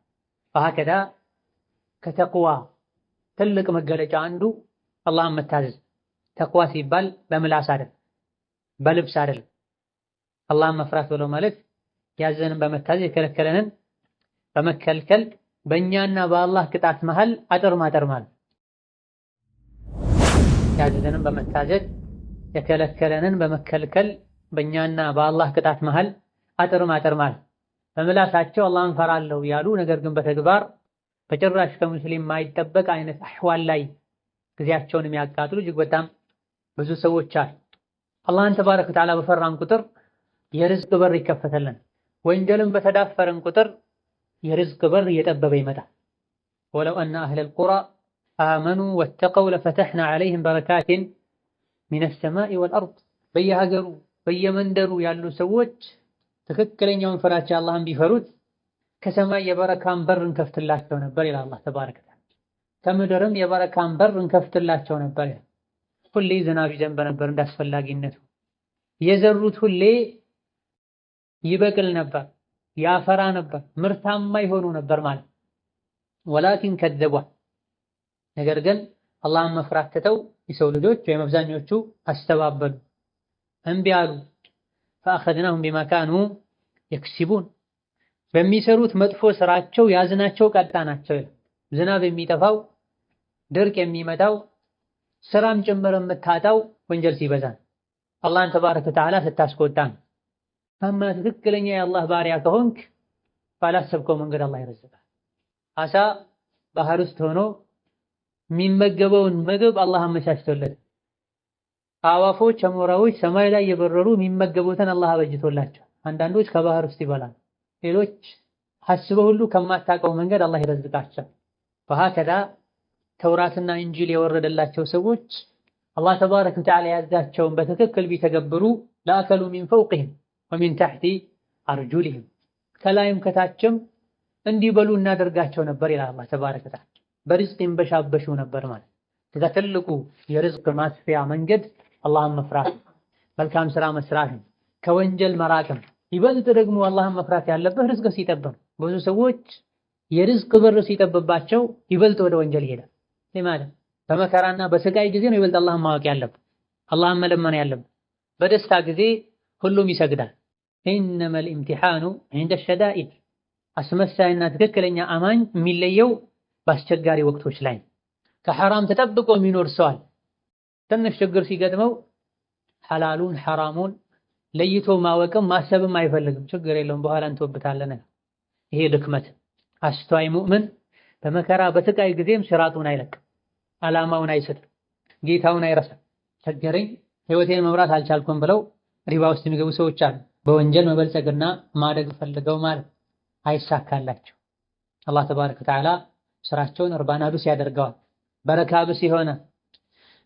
Speaker 1: ወሀከዛ ከተቅዋ ትልቅ መገለጫ አንዱ አላህን መታዘዝ። ተቅዋ ሲባል በምላስ አይደል፣ በልብስ አይደል። አላህን መፍራት ብሎ ማለት ያዘንን በመታዘዝ የከለከለንን በመከልከል በእኛና በአላህ ቅጣት መሃል አጥር ማጠር ማለት። ያዘንን በመታዘዝ የከለከለንን በመከልከል በእኛና በአላህ ቅጣት መሃል አጥር ማጠር ማለት። በምላሳቸው አላህን ፈራለሁ ያሉ ነገር ግን በተግባር በጭራሽ ከሙስሊም ማይጠበቅ አይነት አህዋል ላይ ጊዜያቸውን የሚያቃጥሉ እጅግ በጣም ብዙ ሰዎች አሉ። አላህን ተባረከ ወተዓላ በፈራን ቁጥር የርዝቅ በር ይከፈተልን። ወንጀልን በተዳፈረን ቁጥር የርዝቅ በር እየጠበበ ይመጣል። ወለው አነ አህለል ቁራ አመኑ ወተቀው ለፈተሕና ዐለይሂም በረካቲን ሚነ ሰማኢ ወልአርድ። በየሀገሩ በየመንደሩ ያሉ ሰዎች ትክክለኛውን ፍራቻ አላህን ቢፈሩት ከሰማይ የበረካን በር እንከፍትላቸው ነበር ይላል አላህ ተባረከ ወተዓላ። ከምድርም የበረካን በር እንከፍትላቸው ነበር ይላል። ሁሌ ዝናብ ይዘንብ ነበር እንዳስፈላጊነቱ። የዘሩት ሁሌ ይበቅል ነበር፣ ያፈራ ነበር፣ ምርታማ ይሆኑ ነበር ማለት። ወላኪን ከዘቧ፣ ነገር ግን አላህን መፍራት ትተው የሰው ልጆች ወይም አብዛኞቹ አስተባበሉ፣ እምቢ አሉ። ፈአኸዝናሁም ቢማ ካኑ የክሲቡን፣ በሚሰሩት መጥፎ ስራቸው ያዝናቸው ቀጣናቸው ይላል። ዝናብ የሚጠፋው ድርቅ የሚመጣው ስራም ጭምር የምታጣው ወንጀል ሲበዛ አላህን ተባረከ ወተዓላ ስታስቆጣ። አማ ትክክለኛ የአላህ ባሪያ ከሆንክ ባላሰብከው መንገድ አላህ ይረዝቃል። አሳ ባህር ውስጥ ሆኖ የሚመገበውን ምግብ አላህ አመቻችቶለት፣ አዋፎች አሞራዎች ሰማይ ላይ የበረሩ የሚመገቡትን አላህ አበጅቶላቸው። አንዳንዶች ከባህር ውስጥ ይበላል፣ ሌሎች ሐስበው ሁሉ ከማታውቀው መንገድ አላህ ይረዝቃቸው። ወሀከዛ ተውራትና እንጂል የወረደላቸው ሰዎች አላህ ተባረከ ወተዓላ ያዛቸውን በትክክል ቢተገብሩ ለአከሉ ሚን ፈውቅህም ወሚን ተሕቲ አርጁሊህም ከላይም ከታችም እንዲበሉ እናደርጋቸው ነበር ይላል አላህ ተባረከ ወተዓላ። በርዝቅ ይንበሻበሹ ነበር ማለት። ከዛ ትልቁ የርዝቅ ማስፊያ መንገድ አላህን መፍራት፣ መልካም ስራ መስራት፣ ከወንጀል መራቅም። ይበልጥ ደግሞ አላህን መፍራት ያለበት ርዝቅ ሲጠብም። ብዙ ሰዎች የርዝቅ በር ሲጠብባቸው ይበልጥ ወደ ወንጀል ይሄዳል። ለማለት በመከራና በስቃይ ጊዜ ነው ይበልጥ አላህን ማወቅ ያለበት፣ አላህን መለመን ያለበት። በደስታ ጊዜ ሁሉም ይሰግዳል። ኢነመል ኢምቲሓኑ ዒንደ ሸዳኢድ። አስመሳይና ትክክለኛ አማኝ የሚለየው በአስቸጋሪ ወቅቶች ላይ። ከሐራም ተጠብቆ የሚኖር ሰዋል ትንሽ ችግር ሲገጥመው ሐላሉን ሐራሙን ለይቶ ማወቅም ማሰብም አይፈልግም። ችግር የለውም በኋላ እንተወብታለን። ይሄ ድክመት። አስተዋይ ሙእምን በመከራ በስቃይ ጊዜም ሲራጡን አይለቅም፣ ዓላማውን አይስትም፣ ጌታውን አይረሳም። ቸገረኝ ህይወቴን መምራት አልቻልኩም ብለው ሪባ ውስጥ የሚገቡ ሰዎች አሉ። በወንጀል መበልጸግና ማደግ ፈልገው ማለት አይሳካላቸው። አላህ ተባረከ ወተዓላ ስራቸውን እርባና ቢስ ያደርገዋል። በረካ ቢስ የሆነ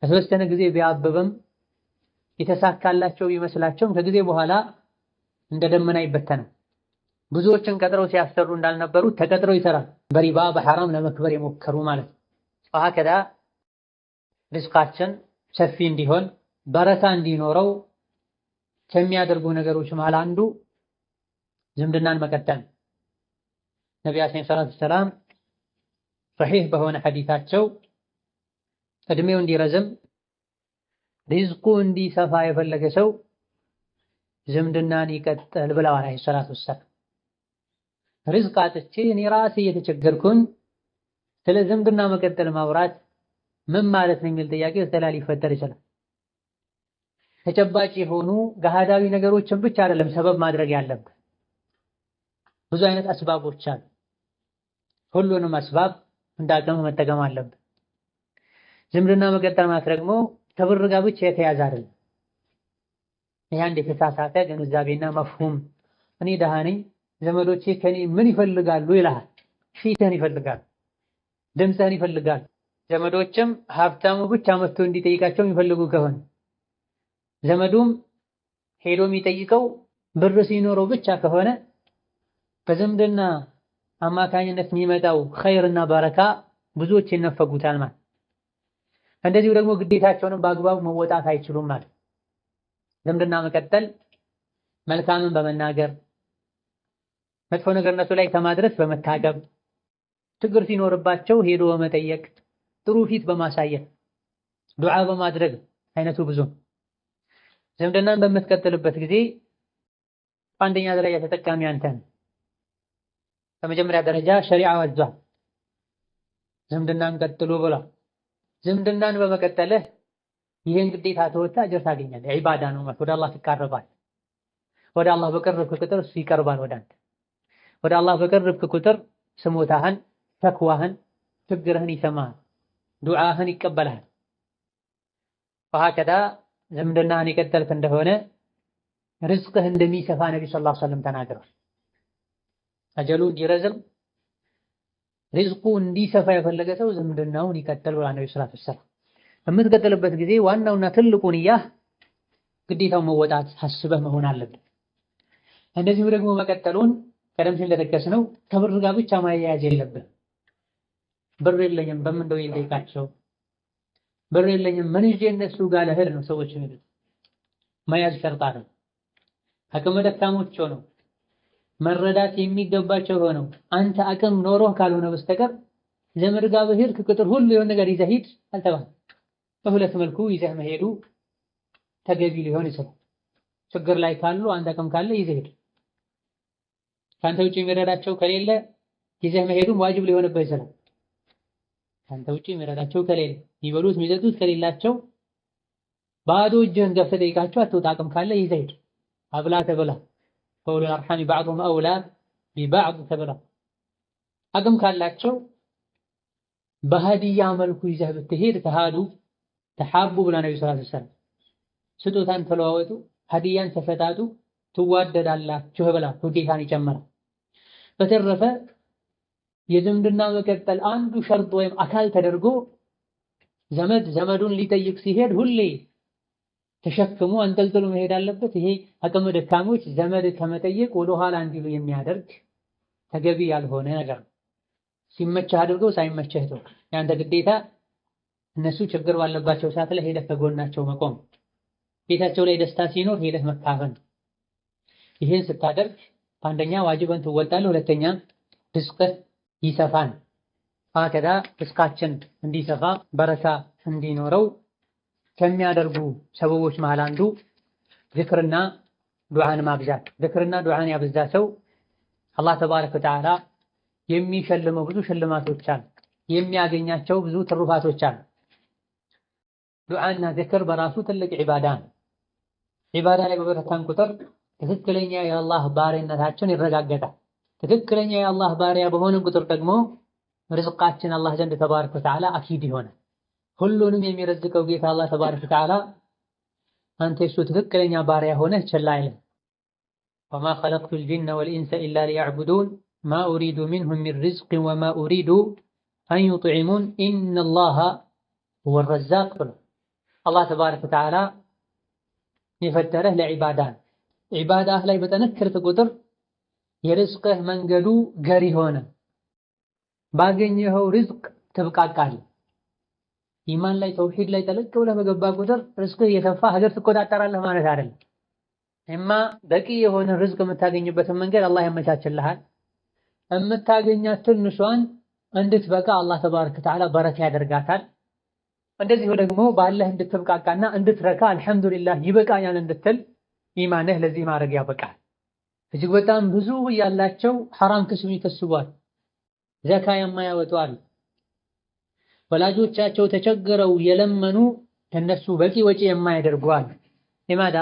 Speaker 1: ለተወሰነ ጊዜ ቢያብብም የተሳካላቸው ቢመስላቸውም ከጊዜ በኋላ እንደ ደመና ይበተናል። ብዙዎችን ቀጥረው ሲያሰሩ እንዳልነበሩ ተቀጥረው ይሰራል። በሪባ በሐራም ለመክበር የሞከሩ ማለት ነው። ወሀከዛ ሪዝቃችን ሰፊ እንዲሆን በረካ እንዲኖረው ከሚያደርጉ ነገሮች መሃል አንዱ ዝምድናን መቀጠል። ነቢያችን ሰለላሁ ዐለይሂ ወሰለም ሰሒህ በሆነ ሐዲታቸው እድሜው እንዲረዝም ሪዝቁ እንዲሰፋ የፈለገ ሰው ዝምድናን ይቀጥል ብለዋል ዐለይሂ ሰላቱ ወሰላም። ሪዝቅ አጥቼ እኔ ራሴ እየተቸገርኩኝ ስለ ዝምድና መቀጠል ማውራት ምን ማለት ነው የሚል ጥያቄ በተለይ ሊፈጠር ይችላል። ተጨባጭ የሆኑ ገሃዳዊ ነገሮችን ብቻ አይደለም ሰበብ ማድረግ ያለብን። ብዙ አይነት አስባቦች አሉ። ሁሉንም አስባብ እንዳቅም መጠቀም አለብን። ዝምድና መቀጠል ማለት ደግሞ ከብር ጋር ብቻ የተያዘ አይደለም። ይህ አንድ የተሳሳተ ግንዛቤና መፍሁም። እኔ ደሃ ነኝ ዘመዶቼ ከኔ ምን ይፈልጋሉ ይልሃል። ፊትህን ይፈልጋሉ፣ ድምፅህን ይፈልጋሉ። ዘመዶችም ሀብታሙ ብቻ መጥቶ እንዲጠይቃቸው የሚፈልጉ ከሆነ ዘመዱም ሄዶ የሚጠይቀው ብር ሲኖረው ብቻ ከሆነ በዝምድና አማካኝነት የሚመጣው ኸይርና በረካ ብዙዎች ይነፈጉታል ማለት። እንደዚሁ ደግሞ ግዴታቸውንም በአግባቡ መወጣት አይችሉም ማለት። ዝምድና መቀጠል መልካምን በመናገር መጥፎ ነገር እነሱ ላይ ከማድረስ በመታቀብ ችግር ሲኖርባቸው ሄዶ በመጠየቅ ጥሩ ፊት በማሳየት ዱዓ በማድረግ አይነቱ ብዙ። ዝምድናን በምትቀጥልበት ጊዜ በአንደኛ ደረጃ ተጠቃሚ አንተ ነህ። በመጀመሪያ ደረጃ ሸሪዓው አዟል ዝምድናን ቀጥሉ ብሏል። ዝምድናን በመቀጠልህ ይህን ግዴታ ተወጥተህ አጅር ታገኛለህ። ዒባዳ ነው ማለት ወደ አላህ ትቃረባለህ። ወደ አላህ በቀረብክ ቁጥር እሱ ይቀርባል ወደ አንተ። ወደ አላህ በቀረብክ ቁጥር ስሞታህን፣ ተክዋህን፣ ችግርህን ይሰማሃል፣ ዱዓህን ይቀበላል። ወሀከዛ ዝምድናህን የቀጠልክ እንደሆነ ርዝቅህ እንደሚሰፋ ነብዩ ሰለላሁ ዐለይሂ ወሰለም ተናግረዋል። አጀሉ እንዲረዝም ሪዝቁ እንዲሰፋ የፈለገ ሰው ዝምድናውን ይቀጥል ብሏል ነብዩ ሰለላሁ ዐለይሂ ወሰለም። በምትቀጥልበት ጊዜ ዋናውና ትልቁ ንያህ ግዴታው መወጣት አስበህ መሆን አለበት። እንደዚሁ ደግሞ መቀጠሉን ቀደም ሲል እንደጠቀስነው ከብር ጋር ብቻ ማያያዝ የለብህ። ብር የለኝም በምን እንደው ይጠይቃቸው፣ ብር የለኝም ምን ይዤ እነሱ ጋር ልሄድ ነው ሰዎች የሚሉት። መያዝ ሸርጥ አይደለም። አቅመ ደካሞች ሆነው መረዳት የሚገባቸው ሆነው አንተ አቅም ኖሮህ ካልሆነ በስተቀር ዘመድ ጋር በሄድክ ቁጥር ሁሉ የሆነ ነገር ይዘህ ሂድ አልተባለም። በሁለት መልኩ ይዘህ መሄዱ ተገቢ ሊሆን ይችላል። ችግር ላይ ካሉ አንተ አቅም ካለ ይዘህ ሂድ። ከአንተ ውጭ የሚረዳቸው ከሌለ ይዘህ መሄዱም ዋጅብ ሊሆንብህ ይችላል። ካንተ ውጪ የሚረዳቸው ከሌለ የሚበሉት የሚጠጡት ከሌላቸው ባዶ እጅህን ገብተህ ጠይቃቸው አትውጣ። አቅም ካለ ይዘህ ሂድ። አብላ ተብላ ፈኡሉል አርሐሚ በዕዱሁም አውላ ቢበዕድ ተብላ አቅም ካላቸው በሀዲያ መልኩ ይዘህ ብትሄድ ተሃዱ ተሐቡ ብላ ነብዩ ሰለላሁ ዐለይሂ ወሰለም ስጦታን ተለዋወጡ፣ ሀዲያን ተሰጣጡ፣ ትዋደዳላችሁ ብላ ውዴታን ይጨምራል። በተረፈ የዝምድና መቀጠል አንዱ ሸርጥ ወይም አካል ተደርጎ ዘመድ ዘመዱን ሊጠይቅ ሲሄድ ሁሌ ተሸክሞ አንጠልጥሎ መሄድ አለበት። ይሄ አቅመ ደካሞች ዘመድ ከመጠየቅ ወደኋላ እንዲሉ የሚያደርግ ተገቢ ያልሆነ ነገር ነው። ሲመችህ አድርገው ሳይመችህ ተው። ያንተ ግዴታ እነሱ ችግር ባለባቸው ሰዓት ላይ ሄደህ ከጎናቸው መቆም፣ ቤታቸው ላይ ደስታ ሲኖር ሄደህ መካፈል። ይህን ስታደርግ አንደኛ ዋጅብን ትወጣለህ፣ ሁለተኛ ርዝቅህ ይሰፋል። አከዳ ርዝቃችን እንዲሰፋ በረካ እንዲኖረው ከሚያደርጉ ሰበቦች መሃል አንዱ ዝክርና ዱዓን ማብዛት። ዝክርና ዱዓን ያበዛ ሰው አላህ ተባረከ ወተዓላ የሚሸልመው ብዙ ሽልማቶች አሉ፣ የሚያገኛቸው ብዙ ትሩፋቶች አሉ። ዱዓና ዝክር በራሱ ትልቅ ዒባዳ ነው። ዒባዳ ላይ በበረታን ቁጥር ትክክለኛ የአላህ ባሪያነታችን ይረጋገጣል። ትክክለኛ የአላህ ባሪያ በሆነ ቁጥር ደግሞ ርዝቃችን አላህ ዘንድ ተባረከ ወተዓላ አኪድ ይሆናል። ሁሉንም የሚረዝቀው ጌታ አላህ ተባረከ ወተዓላ አንተ የሱ ትክክለኛ ባሪያ ሆነህ ችላ አይልም። ወማ ኸለቅቱል ጂነ ወልኢንሰ ኢላ ሊየዕቡዱን ማ ኡሪዱ ሚንሁም ሚን ሪዝቅን ወማ ኡሪዱ አን ዩጥዒሙን ኢነላሃ ሁወ ረዛቅ ብሎ አላህ ተባረከ ወተዓላ የፈጠረህ ለዒባዳ ነው። ዒባዳህ ላይ በጠነከርክ ቁጥር የርዝቅህ መንገዱ ገሪ ሆነ። ባገኘኸው ርዝቅ ትብቃቃለህ። ኢማን ላይ ተውሂድ ላይ ጠለቅ ብለህ በገባ ቁጥር ርዝቅህ እየሰፋ ሀገር ትቆጣጠራለህ ማለት አይደለም። እማ በቂ የሆነ ርዝቅ የምታገኝበትን መንገድ አላህ ያመቻችልሃል። የምታገኛት ትንሿን እንድትበቃ አላህ ተባረከ ወተዓላ በረካ ያደርጋታል። እንደዚሁ ደግሞ ባለህ እንድትብቃቃና እንድትረካ አልሐምዱሊላህ ይበቃኛል እንድትል ኢማንህ ለዚህ ማድረግ ያበቃል። እጅግ በጣም ብዙ ያላቸው ሐራም ክስም ይከስባል፣ ዘካ የማያወጡ አሉ። ወላጆቻቸው ተቸግረው የለመኑ ከነሱ በቂ ወጪ የማያደርጉ አሉ። ለማዳ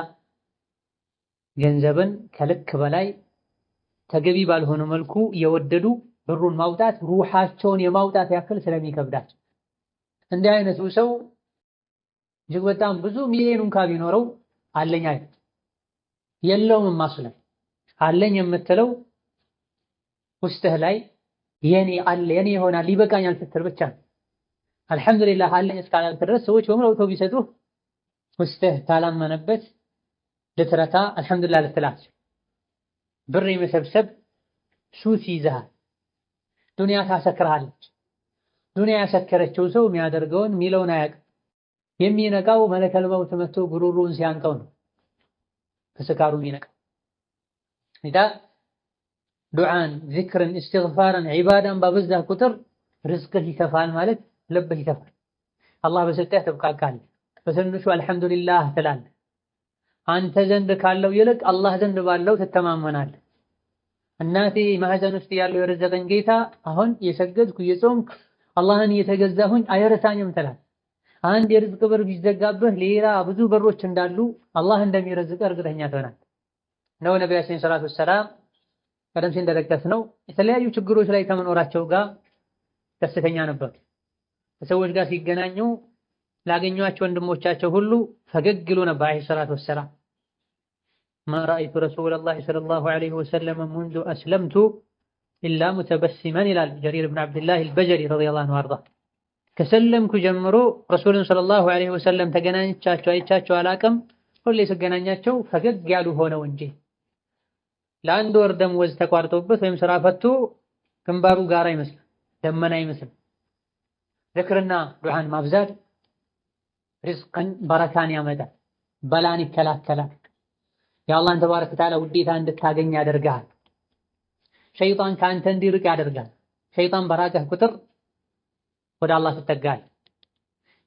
Speaker 1: ገንዘብን ከልክ በላይ ተገቢ ባልሆነ መልኩ የወደዱ ብሩን ማውጣት ሩሃቸውን የማውጣት ያክል ስለሚከብዳቸው እንዲህ አይነቱ ሰው እጅግ በጣም ብዙ ሚሊዮን እንኳን ቢኖረው አለኝ አይደል የለውም ማስለም አለኝ የምትለው ውስጥህ ላይ የኔ አለ የኔ ይሆናል ይበቃኛል ስትል ብቻ አልሐምዱሊላህ አለኝ እስካላልክ ድረስ ሰዎች በሙሉ አውጥተው ቢሰጡህ ውስጥህ ካላመነበት ልትረካ አልሐምዱሊላህ ልትላት ብር የመሰብሰብ ሱስ ይዘሃል። ዱንያ ታሰክርሃለች። ዱንያ ያሰከረችው ሰው የሚያደርገውን ሚለውን አያውቅም። የሚነቃው መለከል መውት መጥቶ ጉሮሮውን ሲያንቀው ነው ከስካሩ የሚነቃው። ኢዳ ዱዓን፣ ዚክርን፣ እስትግፋርን፣ ዒባዳን ባበዛ ቁጥር ርዝቅህ ይከፋል ማለት ልብህ ይከፋል። አላህ በሰጠህ ትብቃቃለህ። በትንሹ አልሐምዱሊላህ ትላለህ። አንተ ዘንድ ካለው ይልቅ አላህ ዘንድ ባለው ትተማመናለህ። እናቴ ማህፀን ውስጥ ያለው የረዘቀኝ ጌታ አሁን የሰገድኩ የጾምኩ አላህን እየተገዛሁኝ አይረሳኝም ትላለህ። አንድ የርዝቅ በር ቢዘጋብህ ሌላ ብዙ በሮች እንዳሉ አላህ እንደሚረዝቅ እርግጠኛ ትሆናለህ። ነው ነቢያችን ሰለላሁ ዐለይሂ ወሰለም ቀደም ሲል እንደጠቀስነው የተለያዩ ችግሮች ላይ ከመኖራቸው ጋር ደስተኛ ነበሩ። ከሰዎች ጋር ሲገናኙ ላገኟቸው ወንድሞቻቸው ሁሉ ፈገግ ይሉ ነበር አለይሂ ሰላቱ ወሰላም። ማ ረአይቱ ረሱለላሂ ሰለላሁ ዐለይሂ ወሰለም ሙንዙ አስለምቱ ኢላ ሙተበሲመን ይላል ጀሪር ብን ዐብድላህ አልበጀሊ ረዲየላሁ ዐንሁ አርዳ። ከሰለምኩ ጀምሮ ረሱልን ሰለላሁ ዐለይሂ ወሰለም ተገናኝቻቸው አይቻቸው አላቅም፣ ሁሌ ስገናኛቸው ፈገግ ያሉ ሆነው እንጂ። ለአንድ ወር ደመወዝ ተቋርጦበት ወይም ስራ ፈቶ ግንባሩ ጋራ ይመስል ደመና ይመስል። ዝክርና ዱዓን ማብዛት ሪዝቅን በረካን ያመጣል፣ በላን ይከላከላል፣ የአላህን ተባረከ ወተዓላ ውዴታ እንድታገኝ ያደርጋል። ሸይጣን ከአንተ እንዲርቅ ያደርጋል። ሸይጣን በራቀህ ቁጥር ወደ አላህ ትጠጋለህ።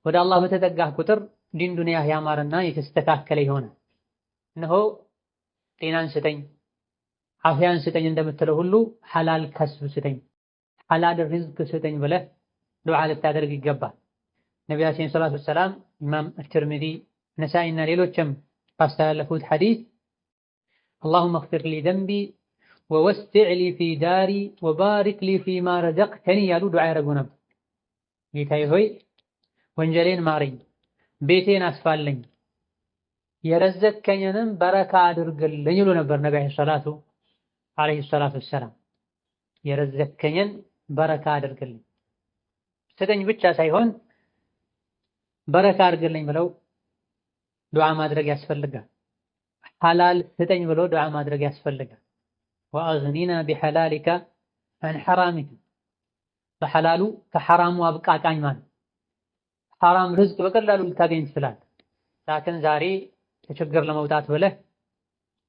Speaker 1: ወደ አላህ በተጠጋህ ቁጥር ዲን ዱንያህ ያማረና የተስተካከለ ይሆናል። እነሆ ጤናን ስጠኝ፣ አፍያን ስጠኝ እንደምትለው ሁሉ ሐላል ከስብ ስጠኝ፣ ሐላል ሪዝቅ ስጠኝ ብለህ ዱዓ ልታደርግ ይገባል። ነቢያችን ሰለላሁ ዐለይሂ ወሰለም ኢማም አትርሚዚ ነሳኢና ሌሎችም ባስተላለፉት ሐዲስ አላሁመ እግፊር ሊ ዘንቢ ወወስዕ ሊ ፊ ዳሪ ወባሪክ ሊ ፊማ ረዘቅተኒ ያሉ ዱዓ ያደርጉ ነበር። ጌታዬ ሆይ ወንጀሌን ማረኝ፣ ቤቴን አስፋልኝ፣ የረዘቅከኝንም በረካ አድርግልኝ ይሉ ነበር ነቢ ዓለይሂ ሰላቱ ወሰላም። የረዘቅከኝን በረካ አድርግልኝ ስጠኝ ብቻ ሳይሆን በረካ አድርግልኝ ብለው ዱዓ ማድረግ ያስፈልጋል። ሐላል ስጠኝ ብሎ ዱዓ ማድረግ ያስፈልጋል። ወአግኒና ቢሐላሊከ አን ሐራሚከ፣ በሐላሉ ከሐራሙ አብቃቃኝ ማለት። ሐራም ርዝቅ በቀላሉ ልታገኝ ትችላለህ። ላኪን ዛሬ ከችግር ለመውጣት ብለህ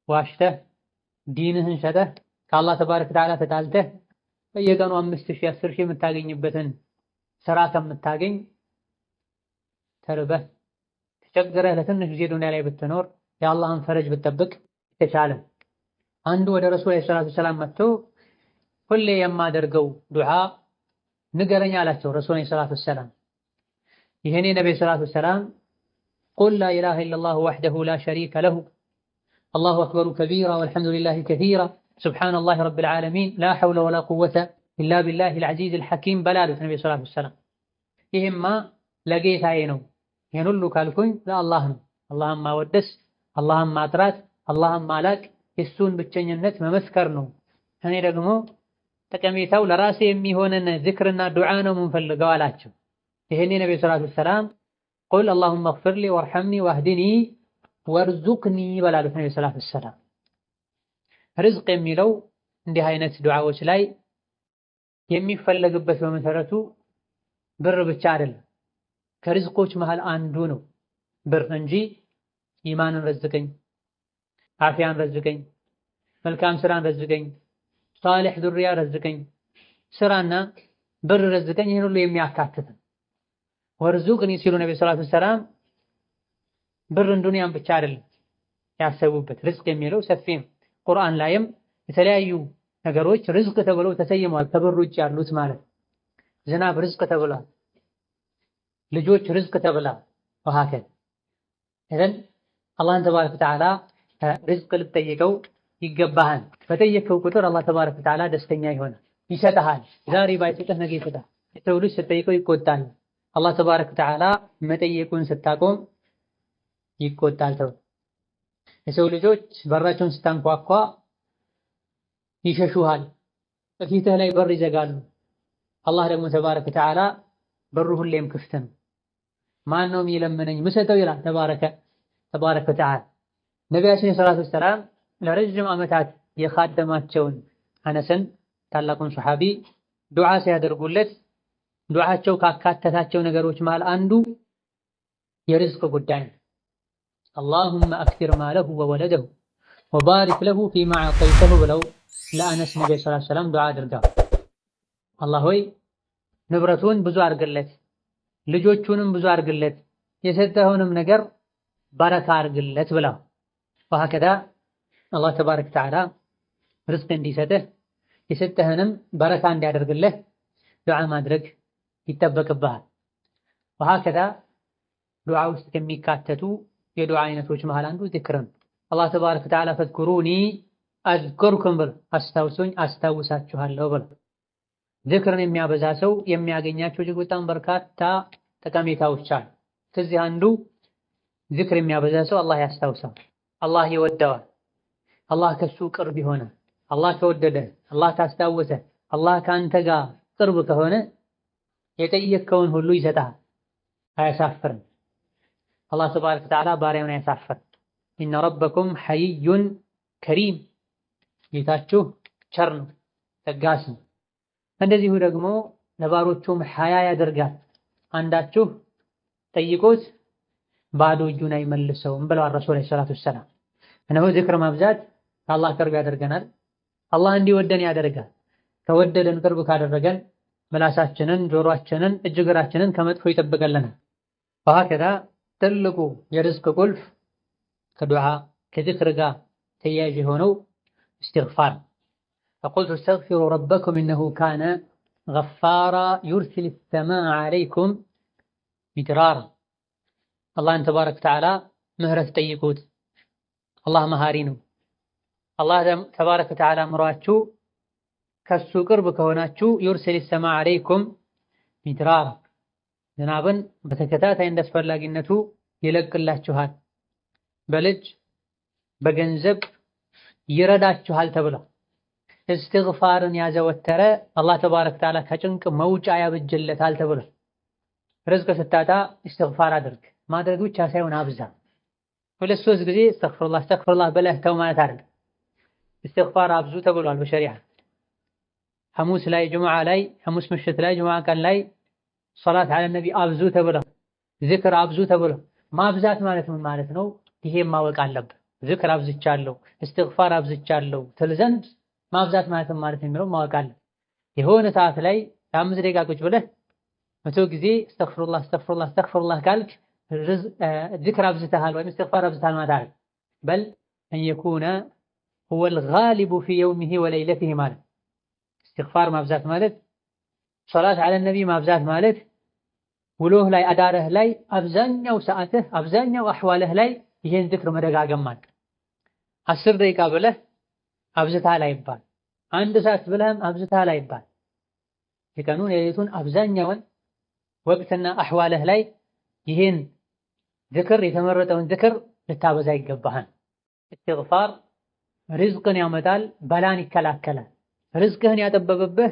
Speaker 1: ዋሽተህ ዲንህን ሸጠህ ከአላህ ተባረከ ወተዓላ ተጣልተህ በየቀኑ 5000 10,000 የምታገኝበትን ስራ ከምታገኝ ተርበህ ተቸግረህ ለትንሽ ጊዜ ዱንያ ላይ ብትኖር የአላህን ፈረጅ ብትጠብቅ የተሻለ። አንዱ ወደ ረሱል ሰለላሁ ዐለይሂ ወሰለም መጥቶ ሁሌ የማደርገው ዱዓ ንገረኝ አላቸው። ረሱል ሰለላሁ ዐለይሂ ወሰለም ይሄኔ ነብዩ ሰለላሁ ዐለይሂ ወሰለም ቁል ላ ኢላሃ ኢለላሁ ወህደሁ ላ ሸሪከ ለሁ አላሁ አክበሩ ከቢራ ወልሐምዱሊላሂ ከሲራ ሱብሓነላሂ ረቢል ዓለሚን ላ ሐውለ ወላ ቁወተ ኢላ ቢላሂል ዐዚዚል ሐኪም በላሉት ነብዩ ሰለላሁ ዐለይሂ ወሰለም። ይሄማ ለጌታዬ ነው፣ ይሄን ሁሉ ካልኩኝ ለአላህ ነው። አላህን ማወደስ፣ አላህን ማጥራት፣ አላህን ማላቅ፣ የሱን ብቸኝነት መመስከር ነው። እኔ ደግሞ ጠቀሜታው ለራሴ የሚሆንን ዝክርና ዱዓ ነው የምንፈልገው አላቸው። ይሄኔ ነብዩ ሰለላሁ ዐለይሂ ወሰለም ቁል አላሁመ እግፊር ሊ ወርሐምኒ ወህዲኒ ወርዙቅኒ በላሉት ነብዩ ሰለላሁ ዐለይሂ ወሰለም። ርዝቅ የሚለው እንዲህ አይነት ዱዓዎች ላይ የሚፈለግበት በመሰረቱ ብር ብቻ አይደለም። ከርዝቆች መሃል አንዱ ነው ብር እንጂ ኢማንን ረዝቀኝ፣ አፊያን ረዝቀኝ፣ መልካም ስራን ረዝቀኝ፣ ሷሊህ ዙሪያ ረዝቀኝ፣ ስራና ብር ረዝቀኝ፣ ይህን ሁሉ የሚያካትት ወርዙቅኒ ሲሉ ነብዩ ሰለላሁ ዐለይሂ ወሰለም ብርን ዱንያን ብቻ አይደለም ያሰቡበት። ርዝቅ የሚለው ሰፊ ነው። ቁርአን ላይም የተለያዩ ነገሮች ርዝቅ ተብለው ተሰይመዋል። ከብር ውጭ ያሉት ማለት ዝናብ ርዝቅ ተብሏል፣ ልጆች ርዝቅ ተብሏል። ወሃከዛ እዘን አላህን ተባረከ ወተዓላ ርዝቅ ልትጠይቀው ይገባሃል። በጠየቅከው ቁጥር አላህ ተባረከ ወተዓላ ደስተኛ ይሆናል፣ ይሰጥሃል። ዛሬ ባይሰጥህ ነገ ይሰጥሃል። የሰው ልጅ ስትጠይቀው ይቆጣል። አላህ ተባረከ ወተዓላ መጠየቁን ስታቆም ይቆጣል ተብሎ የሰው ልጆች በራቸውን ስታንኳኳ ይሸሹሃል፣ በፊትህ ላይ በር ይዘጋሉ። አላህ ደግሞ ተባረከ ወተዓላ በሩ ሁሌም ክፍት ነው። ማን ነው የሚለምነኝ ምሰጠው ይላል ተባረከ ወተዓላ። ነቢያችን ሰለላሁ ዐለይሂ ወሰለም ለረጅም ዓመታት የኻደማቸውን አነስን ታላቁን ሱሐቢ ዱዓ ሲያደርጉለት ዱዓቸው ካካተታቸው ነገሮች መሃል አንዱ የርዝቅ ጉዳይ ነው። አላሁመ አክሲር ማለሁ ወወለደሁ ወባሪክ ለሁ ፊማ አዕጠይተሁ ብለው ለአነስ ነብዩ ሰለላሁ ዐለይሂ ወሰለም ዱዓ አድርገው አላህ ሆይ ንብረቱን ብዙ አድርግለት፣ ልጆቹንም ብዙ አድርግለት፣ የሰጠኸውንም ነገር በረካ አድርግለት ብለው ወሀከዛ አላህ ተባረከ ወተዓላ ርዝቅ እንዲሰጥህ የሰጠህንም በረካ እንዲያደርግልህ ዱዓ ማድረግ ይጠበቅብሃል። ወሀከዛ ዱዓ ውስጥ ከሚካተቱ የዱዓ አይነቶች መሃል አንዱ ዚክር ነው። አላህ ተባረከ ወተዓላ ፈዝኩሩኒ አዝኩርኩም ብሎ አስታውሱኝ አስታውሳችኋለሁ ብሎ ዚክርን የሚያበዛ ሰው የሚያገኛቸው እጅግ በጣም በርካታ ጠቀሜታዎች አሉ። ከዚህ አንዱ ዚክር የሚያበዛ ሰው አላህ ያስታውሳል፣ አላህ ይወደዋል፣ አላህ ከሱ ቅርብ ይሆናል። አላህ ከወደደ፣ አላህ ካስታወሰ፣ አላህ ከአንተ ጋር ቅርብ ከሆነ የጠየቅከውን ሁሉ ይሰጣል፣ አያሳፍርም። አላህ ተባረከ ወተዓላ ባሪያውን አያሳፍርም። ኢነ ረበኩም ሐይዩን ከሪም፣ ጌታችሁ ቸር ነው፣ ለጋስ ነው። እንደዚሁ ደግሞ ለባሮቹም ሐያ ያደርጋል። አንዳችሁ ጠይቆት ባዶ እጁን አይመልሰውም ብለዋል ረሱል ሰለላሁ ዐለይሂ ወሰለም። እነሆ ዚክር ማብዛት ከአላህ ቅርብ ያደርገናል፣ አላህ እንዲወደን ያደርጋል። ከወደደን ቅርብ ካደረገን ምላሳችንን፣ ጆሮአችንን፣ እጅ እግራችንን ከመጥፎ ይጠብቀልናል። ወሀከዛ ትልቁ የርዝቅ ቁልፍ ከዱዓ ከዚክር ጋር ተያያዥ የሆነው እስትግፋር ፈቁልቱ እስተግፊሩ ረበኩም ኢነሁ ካነ ገፋራ ዩርሲል ሰማአ ዐለይኩም ሚድራራ። አላህን ተባረከ ወተዓላ ምህረት ጠይቁት። አላህ መሃሪ ነው። አላህ ተባረከ ወተዓላ ምሯችሁ ከሱ ቅርብ ከሆናችሁ ዩርሲል ሰማአ ዐለይኩም ሚድራራ፣ ዝናብን በተከታታይ እንዳስፈላጊነቱ ይለቅላችኋል፣ በልጅ በገንዘብ ይረዳችኋል ተብሏል። እስትግፋርን ያዘወተረ አላህ ተባረከ ወተዓላ ከጭንቅ መውጫ ያበጅለታል ተብሏል። ርዝቅ ስታጣ እስትግፋር አድርግ። ማድረግ ብቻ ሳይሆን አብዛ። 2-3 ጊዜ እስተግፍሩላህ በለህ ተው ማለት አይደለም። እስትግፋር አብዙ ተብሏል በሸሪዓ። ሐሙስ ላይ ጁምዓ ላይ ሐሙስ ምሽት ላይ ጁምዓ ቀን ላይ ሶላት ዐለ ነቢ አብዙ ተብሏል። ዝክር አብዙ ተብሏል። ማብዛት ማለት ምን ማለት ነው? ይሄን ማወቅ አለብህ። ዝክር አብዝቻለሁ፣ እስትግፋር አብዝቻለሁ ትል ዘንድ ማብዛት ማለት ምን ማለት ነው የሚለው ማወቅ አለብህ። የሆነ ሰዓት ላይ ለ5 ደቂቃ ቁጭ ብለህ 100 ጊዜ እስተግፍሩላህ ካልክ ዝክር አብዝተሃል ወይም እስትግፋር አብዝተሃል ማለት አይደለም። በል አን የኩነ ሁወል ጋሊቡ ፊ የውሚሂ ወለይለቲሂ ማለት እስትግፋር ማብዛት ማለት ሶላት ዐለ ነቢ ማብዛት ማለት ውሎህ ላይ አዳረህ ላይ አብዛኛው ሰዓትህ አብዛኛው አህዋልህ ላይ ይሄን ዝክር መደጋገም ማለት 10 ደቂቃ ብለህ አብዝተሃል አይባል፣ 1 ሰዓት ብለህም አብዝተሃል አይባል። የቀኑን የሌሊቱን አብዛኛውን ወቅትና አህዋልህ ላይ ይሄን ዝክር የተመረጠውን ዝክር ልታበዛ ይገባሃል። እስትግፋር ርዝቅን ያመጣል፣ በላን ይከላከላል። ርዝቅህን ያጠበበብህ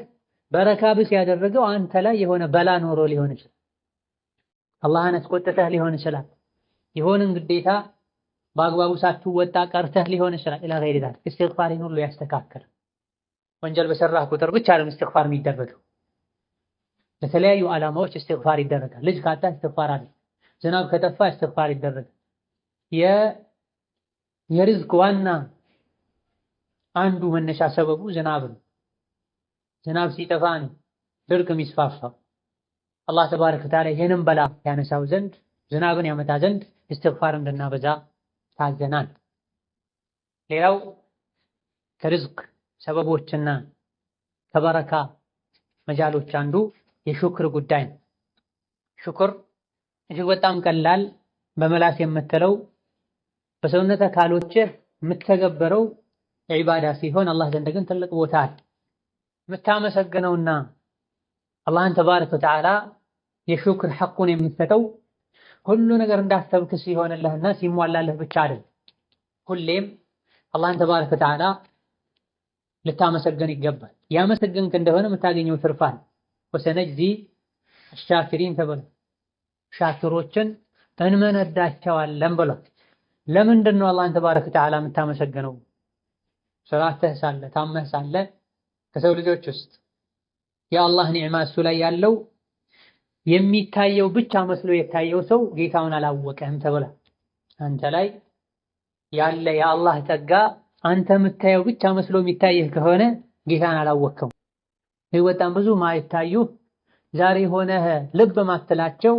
Speaker 1: በረካ ብስ ያደረገው አንተ ላይ የሆነ በላ ኖሮ ሊሆን ይችላል። አላህን አስቆጥተህ ሊሆን ይችላል። የሆነን ግዴታ በአግባቡ ሳትወጣ ቀርተህ ሊሆን ይችላል። ኢላ ገይሪ ዛሊክ እስትግፋርን ሁሉ ያስተካክላል። ወንጀል በሰራህ ቁጥር ብቻ ነው እስትግፋር የሚደረገው። ለተለያዩ ዓላማዎች እስትግፋር ይደረጋል። ልጅ ካጣ እስትግፋር አለ። ዝናብ ከጠፋ እስትግፋር ይደረጋል። የርዝቅ ዋና አንዱ መነሻ ሰበቡ ዝናብ ነው። ዝናብ ሲጠፋ ነው ድርቅ የሚስፋፋው። አላህ ተባረከ ወተዓላ ይሄንን በላ ያነሳው ዘንድ ዝናብን ያመጣ ዘንድ እስትግፋር እንድናበዛ ታዘናል። ሌላው ከርዝቅ ሰበቦችና ከበረካ መጃሎች አንዱ የሹክር ጉዳይ ነው። ሹክር እጅግ በጣም ቀላል በመላስ የምትለው በሰውነት አካሎችህ የምትተገበረው ዒባዳ ሲሆን አላህ ዘንድ ግን ትልቅ ቦታ አለ። የምታመሰግነውና አላህን ተባረከ ወተዓላ የሹክር ሐቁን የምትሰጠው ሁሉ ነገር እንዳሰብክ ሲሆንልህና ሲሟላልህ ብቻ አይደል። ሁሌም አላህን ተባረከ ወተዓላ ልታመሰግን ይገባል። ያመሰግንክ እንደሆነ የምታገኘው ትርፍ አለ። ወሰነጅዚ አሻኪሪን ተብሏል። ሻኪሮችን እንመነዳቸዋለን ብሏል። ለምንድን ነው አላህን ተባረከ ወተዓላ የምታመሰግነው? ሰራተህ ሳለ ታመህ ሳለ ከሰው ልጆች ውስጥ የአላህ ኒዕማ እሱ ላይ ያለው የሚታየው ብቻ መስሎ የታየው ሰው ጌታውን አላወቀም ተብሏል። አንተ ላይ ያለ የአላህ ጸጋ አንተ የምታየው ብቻ መስሎ የሚታየህ ከሆነ ጌታን አላወቅከው። በጣም ብዙ ማይታዩ ዛሬ ሆነህ ልብ ማትላቸው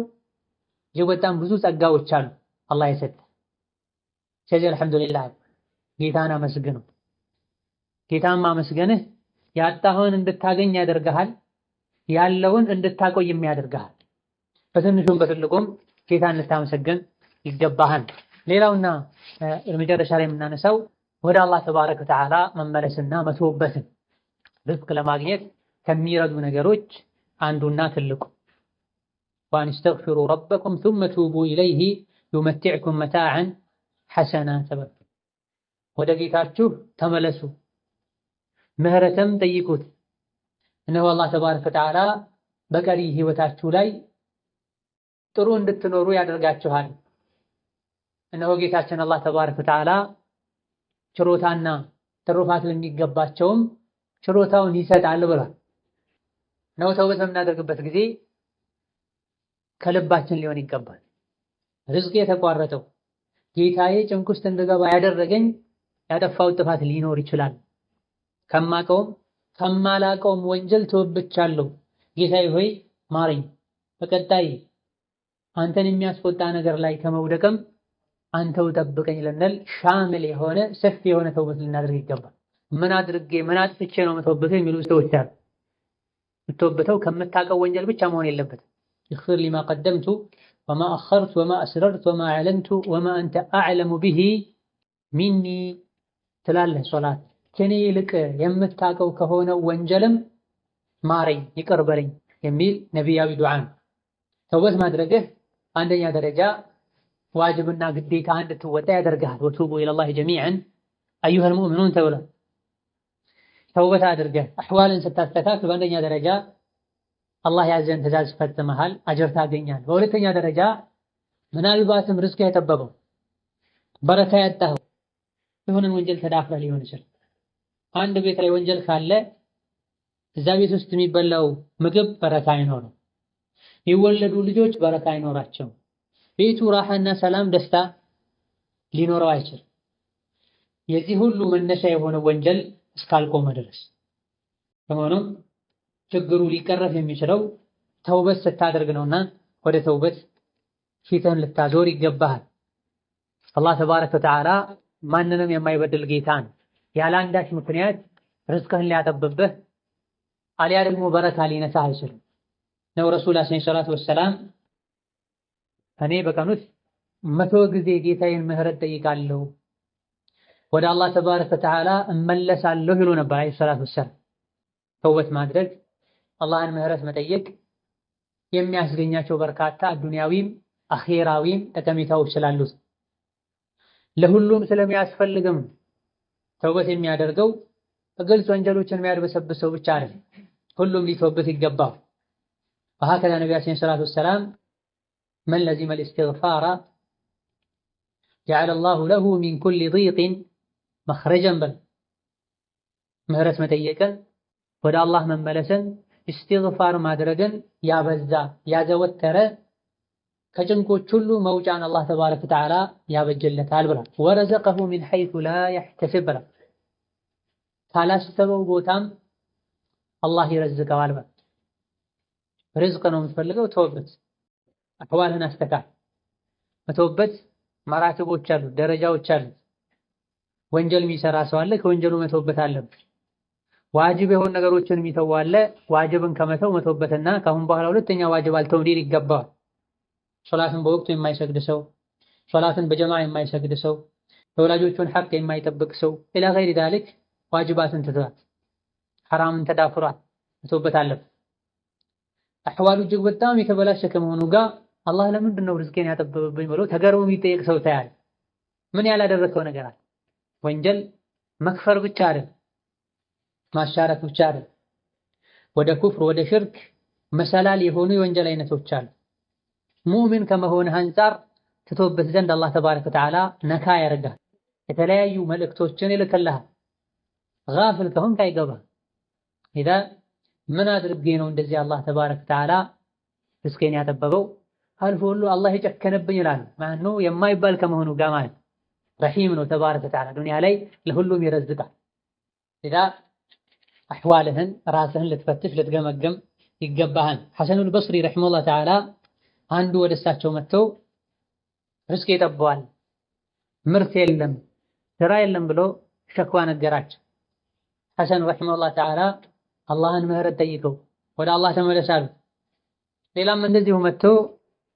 Speaker 1: በጣም ብዙ ጸጋዎች አሉ አላህ የሰጠ። ስለዚህ አልሐምዱሊላህ ጌታን አመስግነው። ጌታን ማመስገንህ ያጣኸውን እንድታገኝ ያደርግሃል፣ ያለውን እንድታቆይም ያደርግሃል። በትንሹም በትልቁም ጌታን ልታመሰግን ይገባሃል። ሌላውና መጨረሻ ላይ የምናነሳው ወደ አላህ ተባረከ ወተዓላ መመለስና መተውበትን ርዝቅ ለማግኘት ከሚረዱ ነገሮች አንዱና ትልቁ ወአን እስተግፊሩ ረበኩም ሱመ ቱቡ ኢለይሂ ዩመቲዕኩም መታዕን ሐሰና ተበሉ። ወደ ጌታችሁ ተመለሱ ምህረትም ጠይቁት፣ እነሆ አላህ ተባረከ ወተዓላ በቀሪ ህይወታችሁ ላይ ጥሩ እንድትኖሩ ያደርጋችኋል። እነሆ ጌታችን አላህ ተባረከ ወተዓላ ችሮታና ትሩፋት ለሚገባቸውም ችሮታውን ይሰጣል ብሏል። ነው ተውበት በምናደርግበት ጊዜ ከልባችን ሊሆን ይገባል። ርዝቅ የተቋረጠው ጌታዬ ጭንቅ ውስጥ እንድገባ ያደረገኝ ያጠፋው ጥፋት ሊኖር ይችላል። ከማቀውም ከማላቀውም ወንጀል ተወብቻለሁ። ጌታዬ ሆይ ማረኝ፣ በቀጣይ አንተን የሚያስቆጣ ነገር ላይ ከመውደቅም አንተው ጠብቀኝ ልንል ሻምል የሆነ ሰፊ የሆነ ተውበት ልናደርግ ይገባል። ምን አድርጌ ምን አጥፍቼ ነው መተውበት የሚሉ ሰዎች አሉ። የምትወብተው ከምታውቀው ወንጀል ብቻ መሆን የለበትም። እግፊር ሊማ ቀደምቱ ወማ አኸርቱ ወማ አስረርቱ ወማ አዕለንቱ ወማ አንተ አዕለሙ ቢሂ ሚኒ ትላለህ ሶላት። ከኔ ይልቅ የምታውቀው ከሆነ ወንጀልም ማረኝ ይቅር በለኝ የሚል ነቢያዊ ዱዓ ነው። ተውበት ማድረግህ አንደኛ ደረጃ ዋጅብና ግዴታ እንድትወጣ ያደርግሃል። ወቱቡ ኢለላሂ ጀሚዐን አዩሀል ሙእሚኑን ተብሏል። ተውበት አድርገህ አሕዋልን ስታስተካክል በአንደኛ ደረጃ አላህ ያዘን ትእዛዝ ፈጽመሃል፣ አጅር ታገኛለህ። በሁለተኛ ደረጃ ምናልባትም ርዝቅህ የጠበበው በረካ ያጣኸው የሆነን ወንጀል ተዳፍረህ ሊሆን ይችላል። አንድ ቤት ላይ ወንጀል ካለ እዛ ቤት ውስጥ የሚበላው ምግብ በረካ አይኖርም። የሚወለዱ ልጆች በረካ አይኖራቸውም። ቤቱ ራሓና ሰላም ደስታ ሊኖረው አይችልም። የዚህ ሁሉ መነሻ የሆነ ወንጀል እስካልቆመ ድረስ። በመሆኑም ችግሩ ሊቀረፍ የሚችለው ተውበት ስታደርግ ነውና ወደ ተውበት ፊትህን ልታዞር ይገባሃል። አላህ ተባረከ ወተዓላ ማንንም የማይበድል ጌታ ነው። ያለ አንዳች ምክንያት ርዝቅህን ሊያጠብብህ አልያ ደግሞ በረካ ሊነሳህ አይችልም ነው። ረሱል ሰለላሁ ዐለይሂ ወሰለም እኔ በቀን ውስጥ 100 ጊዜ ጌታዬን ምህረት ጠይቃለሁ፣ ወደ አላህ ተባረከ ወተዓላ እመለሳለሁ ይሉ ነበር አለይሂ ሰላቱ ወሰላም። ተውበት ማድረግ አላህን ምህረት መጠየቅ የሚያስገኛቸው በርካታ ዱንያዊም አኼራዊም ጠቀሜታዎች ስላሉት ለሁሉም ስለሚያስፈልግም ተውበት የሚያደርገው በግልጽ ወንጀሎችን የሚያድበሰብሰው ብቻ አይደለም፣ ሁሉም ሊተውበት ይገባው። ወሀከዛ ነቢያችን ሰለላሁ ዐለይሂ ወሰለም መን ለዚመ ልእስትግፋረ ጀዐለ ላሁ ለሁ ሚን ኩሊ ዲቅን መኽረጀን በል። ምህረት መጠየቅን፣ ወደ አላህ መመለስን፣ እስትግፋር ማድረግን ያበዛ ያዘወተረ ከጭንቆች ሁሉ መውጫን አላህ ተባረከ ወተዓላ ያበጀለታል ብሏል። ወረዘቀሁ ሚን ሐይሱ ላ የሕተሲብ ብሏል። ካላሰበው ቦታም አላህ ይረዝቀዋል ብሏል። ርዝቅ ነው የምትፈልገው፣ ተውበት፣ አሕዋልህን አስተካክል። መተውበት መራትቦች አሉ፣ ደረጃዎች አሉ። ወንጀል የሚሰራ ሰው አለ፣ ከወንጀሉ መተውበት አለበት። ዋጅብ የሆኑ ነገሮችን የሚተው አለ፣ ዋጅብን ከመተው መተውበትና ከአሁን በኋላ ሁለተኛ ዋጅብ አልተውም ሊል ይገባዋል። ሶላትን በወቅቱ የማይሰግድ ሰው፣ ሶላትን በጀማዓ የማይሰግድ ሰው፣ የወላጆቹን ሐቅ የማይጠብቅ ሰው ኢላ ገይሪ ዛሊክ ዋጅባትን ትቷል፣ ሐራምን ተዳፍሯል፣ መተውበት አለበት። አሕዋሉ እጅግ በጣም የተበላሸ ከመሆኑ ጋር አላህ ለምንድን ነው ርዝቄን ያጠበበብኝ ብሎ ተገርሞ የሚጠየቅ ሰው ታያል። ምን ያላደረከው ነገር አለ? ወንጀል መክፈር ብቻ አይደል፣ ማሻረክ ብቻ አይደል። ወደ ኩፍር ወደ ሽርክ መሰላል የሆኑ የወንጀል አይነቶች አሉ። ሙእሚን ከመሆንህ አንፃር ትቶበት ዘንድ አላህ ተባረከ ወተዓላ ነካ ያደርጋል። የተለያዩ መልእክቶችን ይልክልሃል። ጋፍል ከሆንክ አይገባም። ኢዛ ምን አድርጌ ነው እንደዚህ አላህ ተባረከ ወተዓላ ርዝቄን ያጠበበው? አልፎ ሁሉ አላህ የጨከነብኝ ይላል። ማነው የማይባል ከመሆኑ ጋር ማለት ረሂም ነው ተባረከ ወተዓላ። ዱንያ ላይ ለሁሉም ይረዝቃል። ኢዛ አሕዋልህን ራስህን ልትፈትሽ ልትገመግም ይገባሃል። ሐሰኑል በስሪ ረሂመሁላህ ተዓላ አንዱ ወደ እሳቸው መጥተው ርዝቅ ይጠበዋል፣ ምርት የለም፣ ስራ የለም ብሎ ሸክዋ ነገራቸው። ሐሰን ረሂመሁላህ ተዓላ አላህን ምህረት ጠይቀው ወደ አላህ ተመለሳሉ። ሌላም እንደዚሁ መጥቶ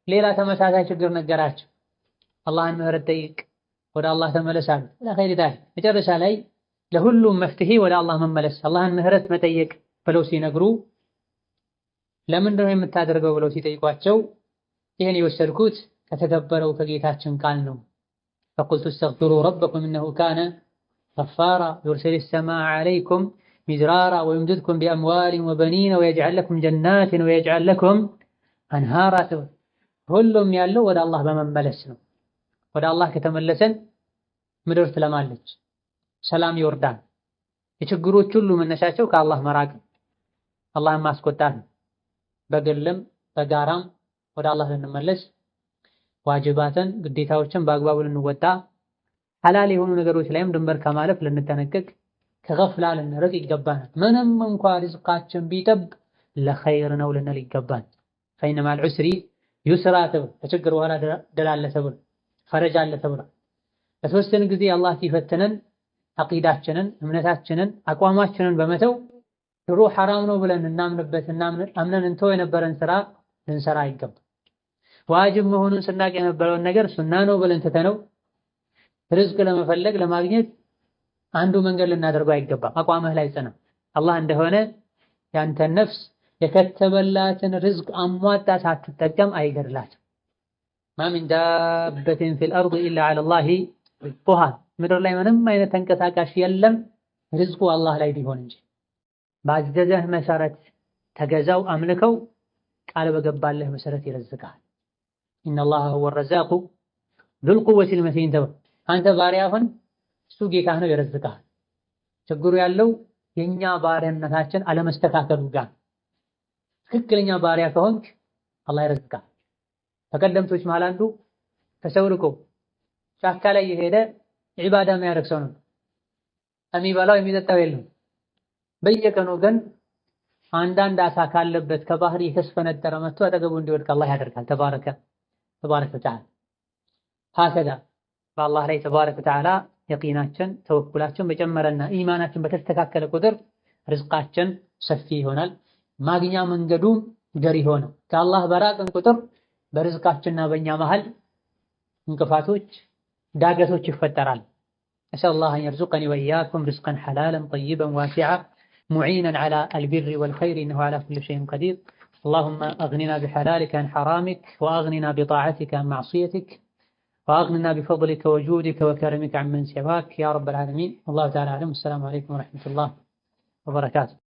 Speaker 1: ሌላ ተመሳሳይ ችግር ነገራቸው። አላህን ምህረት ጠይቅ፣ ወደ አላህ ተመለሳሉ። ለኸይር ዳይ መጨረሻ ላይ ለሁሉም መፍትሄ ወደ አላህ መመለስ፣ አላህን ምህረት መጠየቅ ብለው ሲነግሩ ለምንድን ነው የምታደርገው ብለው ሲጠይቋቸው ይህን የወሰድኩት ከተከበረው ከጌታችን ቃል ነው። ፈቁልቱ እስተግፊሩ ረበኩም እነሁ ካነ ገፋራ ዩርሲሊ ሰማዐ ዐለይኩም ሚድራራ ወዩምድድኩም ቢአምዋሊን ወበኒነ ወየጅዐል ለኩም ጀናትን ወየጅዐል ለኩም አንሃራ። ሁሉም ያለው ወደ አላህ በመመለስ ነው። ወደ አላህ ከተመለሰን ምድር ትለማለች፣ ሰላም ይወርዳል። የችግሮች ሁሉ መነሻቸው ከአላህ መራቅ፣ አላህን ማስቆጣት። በግልም በጋራም ወደ አላህ ልንመለስ፣ ዋጅባትን ግዴታዎችን በአግባቡ ልንወጣ፣ ሐላል የሆኑ ነገሮች ላይም ድንበር ከማለፍ ልንጠነቀቅ፣ ከገፍላ ልንርቅ ይገባናል። ምንም እንኳ ሪዝቃችን ቢጠብ ለኸይር ነው ልንል ይገባል። ፈኢነ መዐል ዑስሪ ዩስራ ተብሎ ከችግር በኋላ ድል አለ ተብሎ ፈረጃ አለ ተብሎ በተወሰነ ጊዜ አላህ ሲፈትነን አቂዳችንን፣ እምነታችንን፣ አቋማችንን በመተው ድሮ ሐራም ነው ብለን አምነን እንተው የነበረን ስራ ልንሰራ አይገባም። ዋጅብ መሆኑን ስናቅ የነበረውን ነገር ሱና ነው ብለን ትተነው ርዝቅ ለመፈለግ ለማግኘት አንዱ መንገድ ልናደርገው አይገባም። አቋምህ ላይ ጽና። አላህ እንደሆነ ያንተን ነፍስ የከተበላትን ርዝቅ አሟጣ ሳትጠቀም አይገድላትም። ማ ሚን ዳበትን ፊል አርድ ኢላ ዐለላሂ ሪዝቁሃ፣ ምድር ላይ ምንም አይነት ተንቀሳቃሽ የለም ርዝቁ አላህ ላይ ቢሆን እንጂ። ባዘዘህ መሰረት ተገዛው፣ አምልከው፣ ቃል በገባለህ መሰረት ይረዝቅሃል። ኢነላሃ ሁወ ረዛቁ ዙል ቁወቲል መቲን። አንተ ባሪያ ሁን፣ እሱ ጌታህ ነው፣ ይረዝቅሃል። ችግሩ ያለው የኛ ባሪያነታችን አለመስተካከሉ ጋር። ትክክለኛ ባሪያ ከሆንክ አላህ ይረዝቅሃል። ከቀደምቶች መሃል አንዱ ከሰው ርቆ ጫካ ላይ የሄደ ዒባዳ የሚያደርግ ሰው ነው። የሚበላው የሚጠጣው የለም። በየቀኑ ግን አንዳንድ አሳ ካለበት ከባህር የተስፈነጠረ መጥቶ አጠገቡ እንዲወድቅ አላህ ያደርጋል። ተባረከ ወተዓላ። ሀከዛ በአላህ ላይ ተባረከ ወተዓላ የቂናችን ተወኩላችን በጨመረና ኢማናችን በተስተካከለ ቁጥር ርዝቃችን ሰፊ ይሆናል። ማግኛ መንገዱም ገር ይሆናል። ከአላህ በራቅን ቁጥር በርዝቃችንና በእኛ መሃል እንቅፋቶች፣ ዳገቶች ይፈጠራል። ነስአሉላህ አን የርዙቀኒ ወኢያኩም ሪዝቀን ሐላለን ጠይበን ዋሲዐን ሙዒነን ዐላ አልቢሪ ወልኸይሪ ኢነሁ ዐላ ኩሊ ሸይኢን ቀዲር። አላሁመ አግኒና ቢሐላሊከ ዐን ሐራሚክ ወአግኒና ቢጣዓቲከ ዐን መዕሲየቲክ ወአግኒና ቢፈድሊከ ወጁዲከ ወከረሚከ ዐመን ሲዋክ ያ ረበል ዓለሚን። ወላሁ ተዓላ አዕለም። ወሰላሙ ዐለይኩም ወረሕመቱላህ ወበረካቱህ።